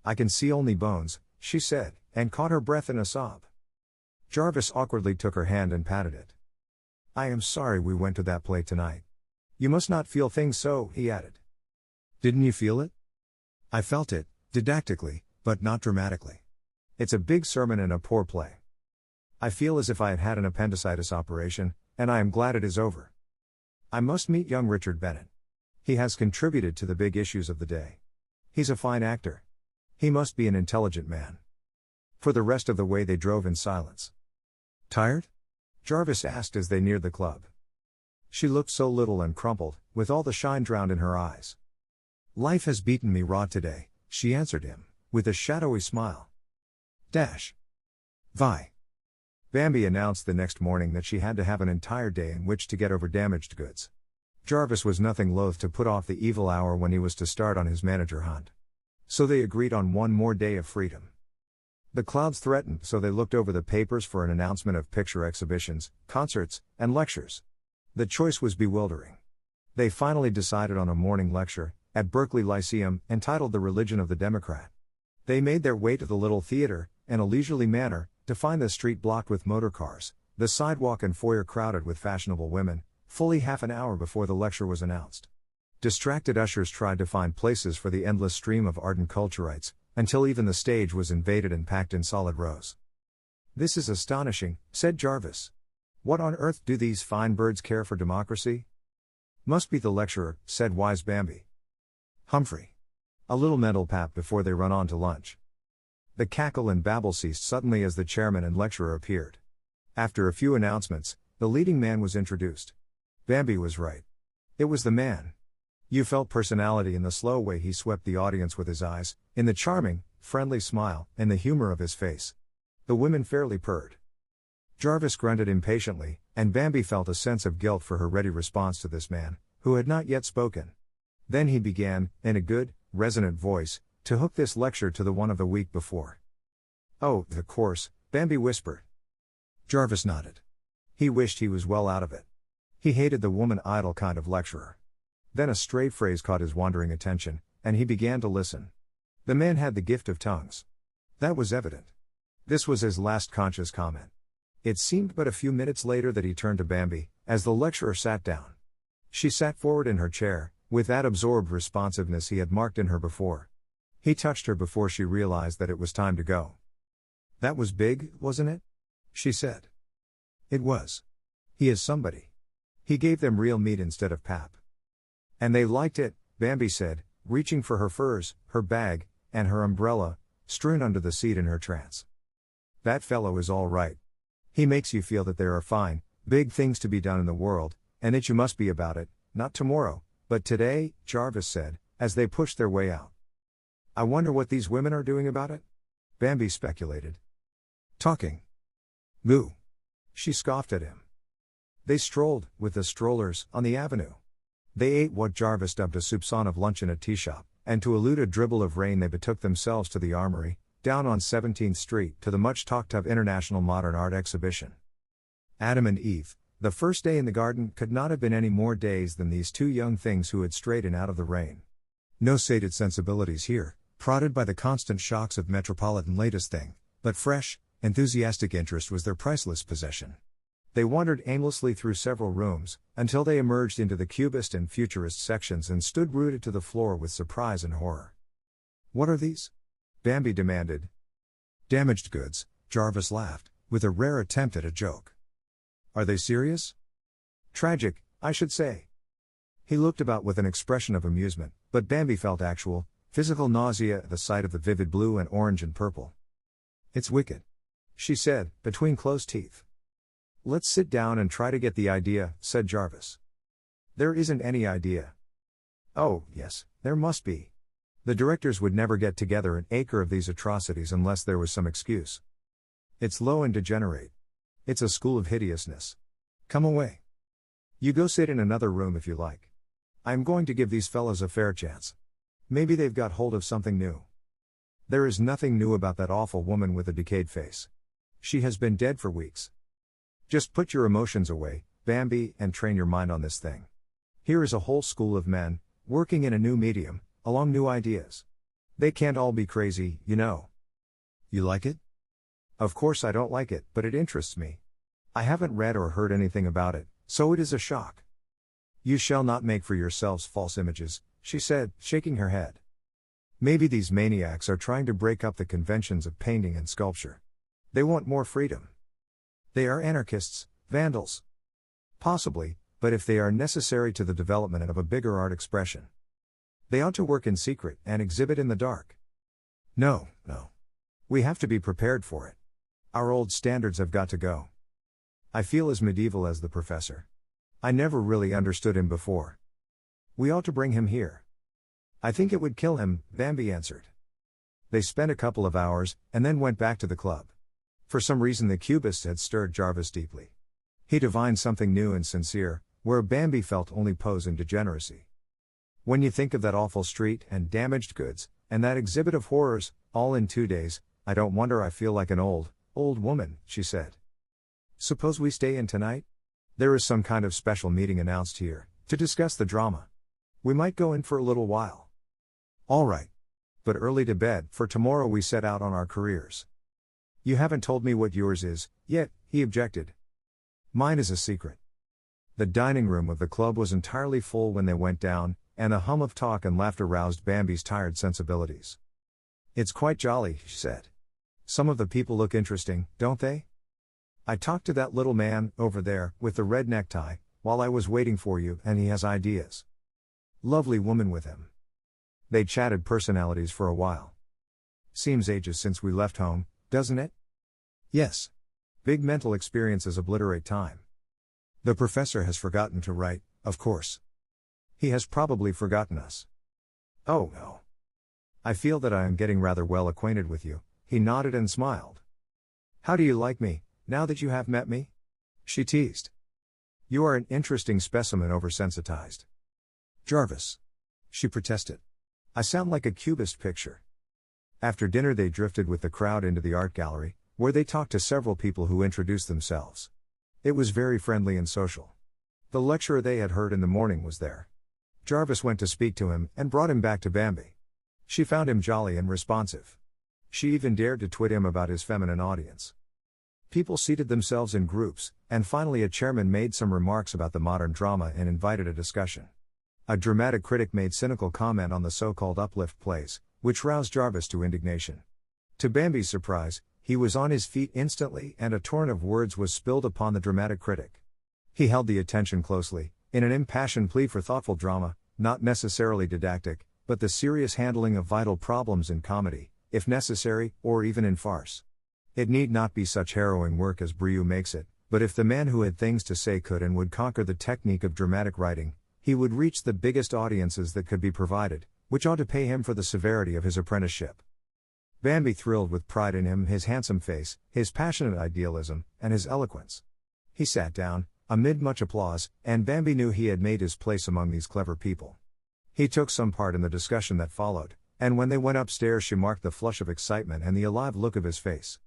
S2: I can see only bones," she said, and caught her breath in a sob. Jarvis awkwardly took her hand and patted it. "I am sorry we went to that play tonight. You must not feel things so," he added. "Didn't you feel it?" "I felt it, didactically, but not dramatically. It's a big sermon and a poor play. I feel as if I had had an appendicitis operation, and I am glad it is over. I must meet young Richard Bennett. He has contributed to the big issues of the day. He's a fine actor. He must be an intelligent man." For the rest of the way they drove in silence. "Tired?" Jarvis asked as they neared the club. She looked so little and crumpled, with all the shine drowned in her eyes. "Life has beaten me raw today," she answered him, with a shadowy smile. Vi. Bambi announced the next morning that she had to have an entire day in which to get over damaged goods. Jarvis was nothing loath to put off the evil hour when he was to start on his manager hunt. So they agreed on one more day of freedom. The clouds threatened, so they looked over the papers for an announcement of picture exhibitions, concerts, and lectures. The choice was bewildering. They finally decided on a morning lecture, at Berkeley Lyceum, entitled The Religion of the Democrat. They made their way to the little theater, in a leisurely manner, to find the street blocked with motor cars, the sidewalk and foyer crowded with fashionable women, fully half an hour before the lecture was announced. Distracted ushers tried to find places for the endless stream of ardent culturites, until even the stage was invaded and packed in solid rows. "This is astonishing," said Jarvis. "What on earth do these fine birds care for democracy?" "Must be the lecturer," said wise Bambi. "Humphrey. A little mental pap before they run on to lunch." The cackle and babble ceased suddenly as the chairman and lecturer appeared. After a few announcements, the leading man was introduced. Bambi was right. It was the man. You felt personality in the slow way he swept the audience with his eyes, in the charming, friendly smile, and the humor of his face. The women fairly purred. Jarvis grunted impatiently, and Bambi felt a sense of guilt for her ready response to this man, who had not yet spoken. Then he began, in a good, resonant voice, to hook this lecture to the one of the week before. "Oh, the course," Bambi whispered. Jarvis nodded. He wished he was well out of it. He hated the woman-idle kind of lecturer. Then a stray phrase caught his wandering attention, and he began to listen. The man had the gift of tongues. That was evident. This was his last conscious comment. It seemed but a few minutes later that he turned to Bambi, as the lecturer sat down. She sat forward in her chair, with that absorbed responsiveness he had marked in her before. He touched her before she realized that it was time to go. "That was big, wasn't it?" she said. "It was. He is somebody." He gave them real meat instead of pap. "And they liked it," Bambi said, reaching for her furs, her bag, and her umbrella, strewn under the seat in her trance. "That fellow is all right. He makes you feel that there are fine, big things to be done in the world, and that you must be about it, not tomorrow, but today," Jarvis said, as they pushed their way out. "I wonder what these women are doing about it?" Bambi speculated. "Talking." "Goo." She scoffed at him. They strolled, with the strollers, on the avenue. They ate what Jarvis dubbed a soupçon of lunch in a tea shop, and to elude a dribble of rain they betook themselves to the Armory, down on 17th Street, to the much-talked-of International Modern Art Exhibition. Adam and Eve, the first day in the garden, could not have been any more dazed than these two young things who had strayed in out of the rain. No sated sensibilities here, prodded by the constant shocks of metropolitan latest thing, but fresh, enthusiastic interest was their priceless possession. They wandered aimlessly through several rooms, until they emerged into the cubist and futurist sections and stood rooted to the floor with surprise and horror. "What are these?" Bambi demanded. "Damaged goods," Jarvis laughed, with a rare attempt at a joke. "Are they serious?" "Tragic, I should say." He looked about with an expression of amusement, but Bambi felt actual, physical nausea at the sight of the vivid blue and orange and purple. "It's wicked," she said, between closed teeth. "Let's sit down and try to get the idea," said Jarvis. "There isn't any idea." "Oh, yes, there must be. The directors would never get together an acre of these atrocities unless there was some excuse. It's low and degenerate. It's a school of hideousness. Come away. You go sit in another room if you like. I'm going to give these fellows a fair chance. Maybe they've got hold of something new. There is nothing new about that awful woman with a decayed face. She has been dead for weeks. Just put your emotions away, Bambi, and train your mind on this thing. Here is a whole school of men, working in a new medium, along new ideas. They can't all be crazy, you know." "You like it?" "Of course I don't like it, but it interests me. I haven't read or heard anything about it, so it is a shock." "You shall not make for yourselves false images," she said, shaking her head. "Maybe these maniacs are trying to break up the conventions of painting and sculpture. They want more freedom. They are anarchists, vandals. Possibly, but if they are necessary to the development of a bigger art expression, they ought to work in secret and exhibit in the dark. No. We have to be prepared for it. Our old standards have got to go. I feel as medieval as the professor. I never really understood him before. We ought to bring him here." "I think it would kill him," Bambi answered. They spent a couple of hours, and then went back to the club. For some reason the cubists had stirred Jarvis deeply. He divined something new and sincere, where Bambi felt only pose and degeneracy. "When you think of that awful street and damaged goods, and that exhibit of horrors, all in 2 days. I don't wonder I feel like an old woman, she said. Suppose we stay in tonight? There is some kind of special meeting announced here, to discuss the drama. We might go in for a little while. All right. But early to bed, for tomorrow we set out on our careers. You haven't told me what yours is, yet, he objected. Mine is a secret. The dining room of the club was entirely full when they went down, and the hum of talk and laughter roused Bambi's tired sensibilities. It's quite jolly, she said. Some of the people look interesting, don't they? I talked to that little man, over there, with the red necktie, while I was waiting for you, and he has ideas. Lovely woman with him. They chatted personalities for a while. Seems ages since we left home, doesn't it? Yes. Big mental experiences obliterate time. The professor has forgotten to write, of course. He has probably forgotten us. Oh no. I feel that I am getting rather well acquainted with you, he nodded and smiled. How do you like me, now that you have met me? She teased. You are an interesting specimen oversensitized. Jarvis. She protested. I sound like a cubist picture. After dinner they drifted with the crowd into the art gallery, where they talked to several people who introduced themselves. It was very friendly and social. The lecturer they had heard in the morning was there. Jarvis went to speak to him and brought him back to Bambi. She found him jolly and responsive. She even dared to twit him about his feminine audience. People seated themselves in groups, and finally a chairman made some remarks about the modern drama and invited a discussion. A dramatic critic made cynical comment on the so-called uplift plays, which roused Jarvis to indignation. To Bambi's surprise, he was on his feet instantly and a torrent of words was spilled upon the dramatic critic. He held the attention closely, in an impassioned plea for thoughtful drama, not necessarily didactic, but the serious handling of vital problems in comedy, if necessary, or even in farce. It need not be such harrowing work as Brieux makes it, but if the man who had things to say could and would conquer the technique of dramatic writing, he would reach the biggest audiences that could be provided, which ought to pay him for the severity of his apprenticeship. Bambi thrilled with pride in him, his handsome face, his passionate idealism, and his eloquence. He sat down, amid much applause, and Bambi knew he had made his place among these clever people. He took some part in the discussion that followed, and when they went upstairs she marked the flush of excitement and the alive look of his face.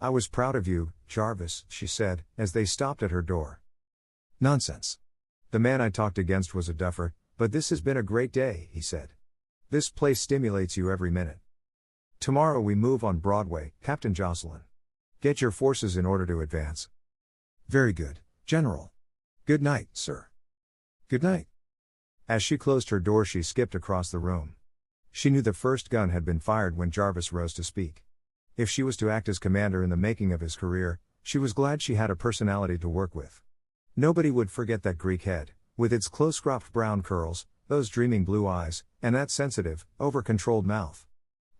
S2: I was proud of you, Jarvis, she said, as they stopped at her door. Nonsense. The man I talked against was a duffer, but this has been a great day, he said. This place stimulates you every minute. Tomorrow we move on Broadway, Captain Jocelyn. Get your forces in order to advance. Very good, General. Good night, sir. Good night. As she closed her door she skipped across the room. She knew the first gun had been fired when Jarvis rose to speak. If she was to act as commander in the making of his career, she was glad she had a personality to work with. Nobody would forget that Greek head, with its close-cropped brown curls, those dreaming blue eyes, and that sensitive, over-controlled mouth.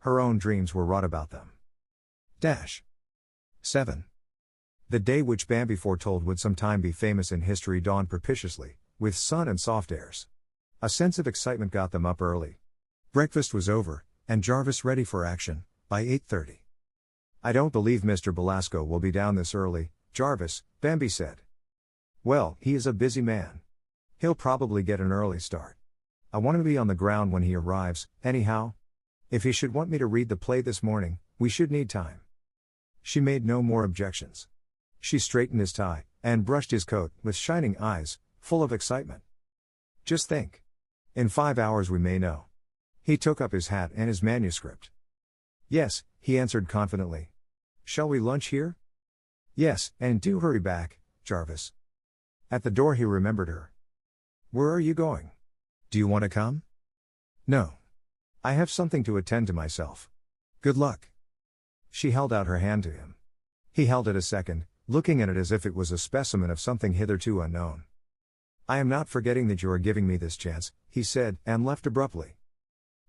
S2: Her own dreams were wrought about them. 7. The day which Bambi foretold would sometime be famous in history dawned propitiously, with sun and soft airs. A sense of excitement got them up early. Breakfast was over, and Jarvis ready for action, by 8:30. I don't believe Mr. Belasco will be down this early, Jarvis, Bambi said. Well, he is a busy man. He'll probably get an early start. I want to be on the ground when he arrives, anyhow. If he should want me to read the play this morning, we should need time. She made no more objections. She straightened his tie, and brushed his coat, with shining eyes, full of excitement. Just think. In 5 hours we may know. He took up his hat and his manuscript. Yes, he answered confidently. Shall we lunch here? Yes, and do hurry back, Jarvis. At the door he remembered her. Where are you going? Do you want to come? No. I have something to attend to myself. Good luck. She held out her hand to him. He held it a second, looking at it as if it was a specimen of something hitherto unknown. I am not forgetting that you are giving me this chance, he said, and left abruptly.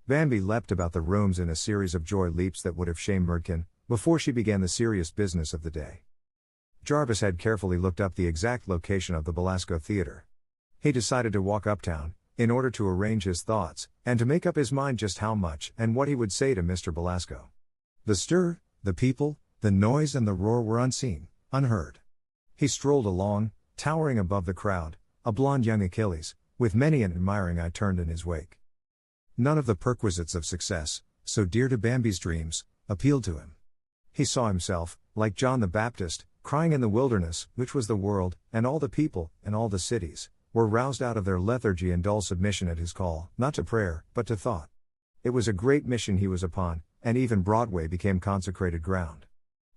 S2: Bambi leapt about the rooms in a series of joy leaps that would have shamed Murdkin, before she began the serious business of the day. Jarvis had carefully looked up the exact location of the Belasco Theater. He decided to walk uptown, in order to arrange his thoughts, and to make up his mind just how much and what he would say to Mr. Belasco. The stir, the people, the noise and the roar were unseen, unheard. He strolled along, towering above the crowd, a blond young Achilles, with many an admiring eye turned in his wake. None of the perquisites of success, so dear to Bambi's dreams, appealed to him. He saw himself, like John the Baptist, crying in the wilderness, which was the world, and all the people, and all the cities, were roused out of their lethargy and dull submission at his call, not to prayer, but to thought. It was a great mission he was upon, and even Broadway became consecrated ground.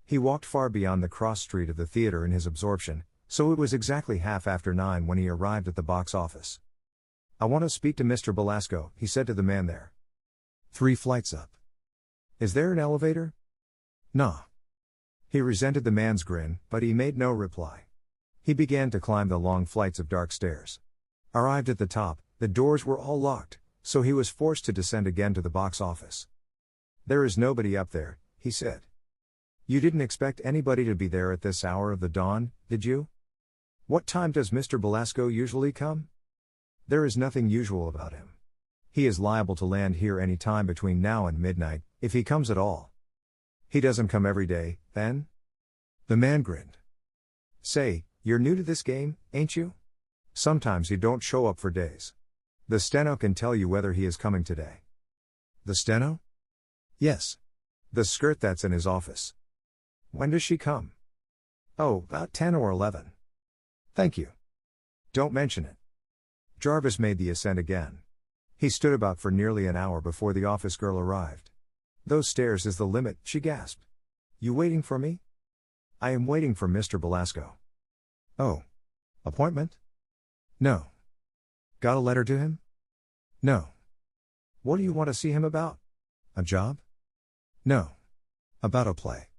S2: He walked far beyond the cross street of the theater in his absorption, so it was exactly 9:30 when he arrived at the box office. "I want to speak to Mr. Belasco," he said to the man there. "3 flights up." "Is there an elevator?" "Nah." He resented the man's grin, but he made no reply. He began to climb the long flights of dark stairs. Arrived at the top, the doors were all locked, so he was forced to descend again to the box office. "There is nobody up there," he said. "You didn't expect anybody to be there at this hour of the dawn, did you? What time does Mr. Belasco usually come?" "There is nothing usual about him. He is liable to land here any time between now and midnight, if he comes at all." "He doesn't come every day, then?" The man grinned. "Say, you're new to this game, ain't you? Sometimes he don't show up for days. The steno can tell you whether he is coming today." "The steno?" "Yes. The skirt that's in his office." "When does she come?" "Oh, about 10 or 11. "Thank you. Don't mention it." Jarvis made the ascent again. He stood about for nearly an hour before the office girl arrived. "Those stairs is the limit," she gasped. "You waiting for me?" "I am waiting for Mr. Belasco." "Oh. Appointment?" "No." "Got a letter to him?" "No." "What do you want to see him about?" "A job?" "No. About a play."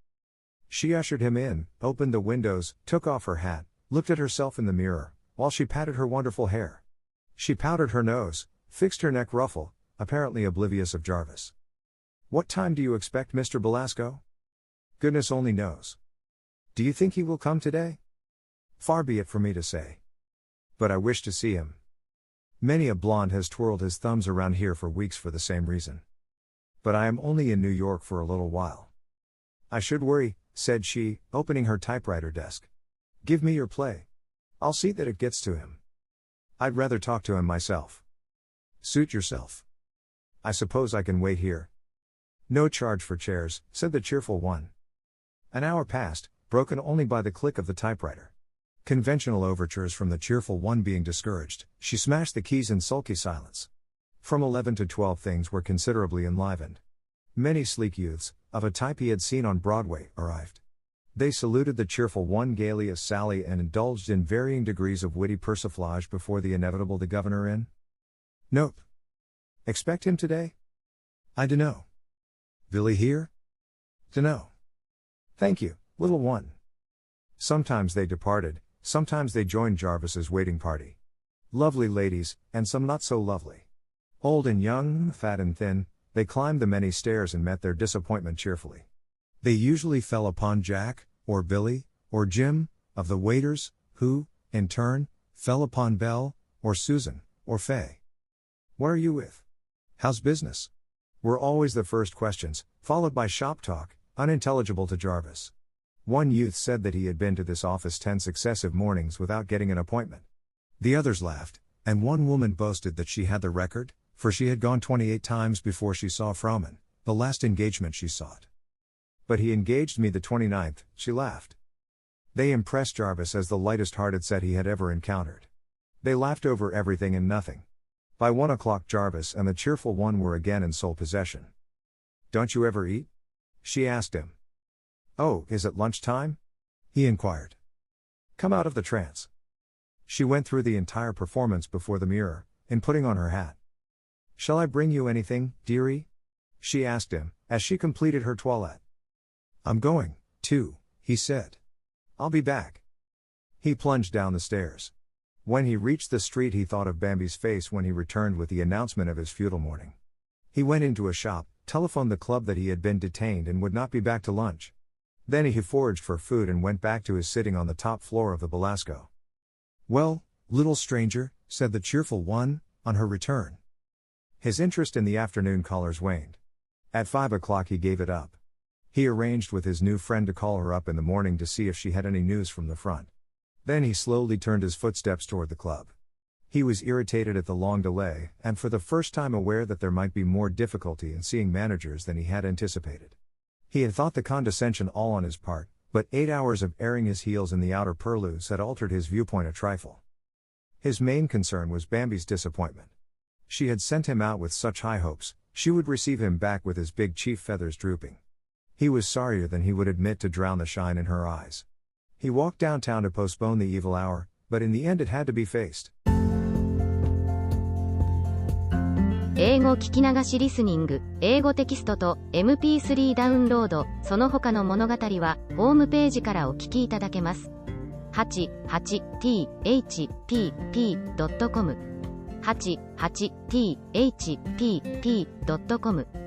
S2: She ushered him in, opened the windows, took off her hat, looked at herself in the mirror, while she patted her wonderful hair. She powdered her nose, fixed her neck ruffle, apparently oblivious of Jarvis. "What time do you expect Mr. Belasco?" "Goodness only knows." "Do you think he will come today?" "Far be it for me to say. But I wish to see him. Many a blonde has twirled his thumbs around here for weeks for the same reason. But I am only in New York for a little while." "I should worry," said she, opening her typewriter desk. "Give me your play. I'll see that it gets to him. I'd rather talk to him myself." "Suit yourself. I suppose I can wait here." "No charge for chairs," said the cheerful one. An hour passed, broken only by the click of the typewriter. Conventional overtures from the cheerful one being discouraged, she smashed the keys in sulky silence. From 11 to 12 things were considerably enlivened. Many sleek youths, of a type he had seen on Broadway, arrived. They saluted the cheerful one gaily as Sally and indulged in varying degrees of witty persiflage before the inevitable "The governor in?" "Nope." "Expect him today?" "I dunno." "Billy here?" "Dunno." "Thank you, little one." Sometimes they departed, sometimes they joined Jarvis's waiting party. Lovely ladies, and some not so lovely. Old and young, fat and thin, they climbed the many stairs and met their disappointment cheerfully. They usually fell upon Jack, or Billy, or Jim, of the waiters, who, in turn, fell upon Belle, or Susan, or Fay. "What are you with? How's business?" were always the first questions, followed by shop talk, unintelligible to Jarvis. One youth said that he had been to this office 10 successive mornings without getting an appointment. The others laughed, and one woman boasted that she had the record, for she had gone 28 times before she saw Frauman, the last engagement she sought. "But he engaged me the 29th, she laughed. They impressed Jarvis as the lightest-hearted set he had ever encountered. They laughed over everything and nothing. By 1 o'clock Jarvis and the cheerful one were again in sole possession. "Don't you ever eat?" she asked him. "Oh, is it lunch time?" he inquired. "Come out of the trance." She went through the entire performance before the mirror, in putting on her hat. "Shall I bring you anything, dearie?" she asked him, as she completed her toilette. "I'm going, too," he said. "I'll be back." He plunged down the stairs. When he reached the street he thought of Bambi's face when he returned with the announcement of his futile morning. He went into a shop, telephoned the club that he had been detained and would not be back to lunch. Then he foraged for food and went back to his sitting on the top floor of the Belasco. "Well, little stranger," said the cheerful one, on her return. His interest in the afternoon callers waned. At 5 o'clock he gave it up. He arranged with his new friend to call her up in the morning to see if she had any news from the front. Then he slowly turned his footsteps toward the club. He was irritated at the long delay, and for the first time aware that there might be more difficulty in seeing managers than he had anticipated. He had thought the condescension all on his part, but 8 hours of airing his heels in the outer purlieus had altered his viewpoint a trifle. His main concern was Bambi's disappointment. She had sent him out with such high hopes, she would receive him back with his big chief feathers drooping. He was sorrier than he would admit to drown the shine in her eyes. He walked downtown to postpone the evil hour, but in the end it had to be faced.
S1: 英語聞き流しリスニング、英語テキストと MP3 ダウンロード、その他の物語はホームページからお聞きいただけます。88thpp.com 88thpp.com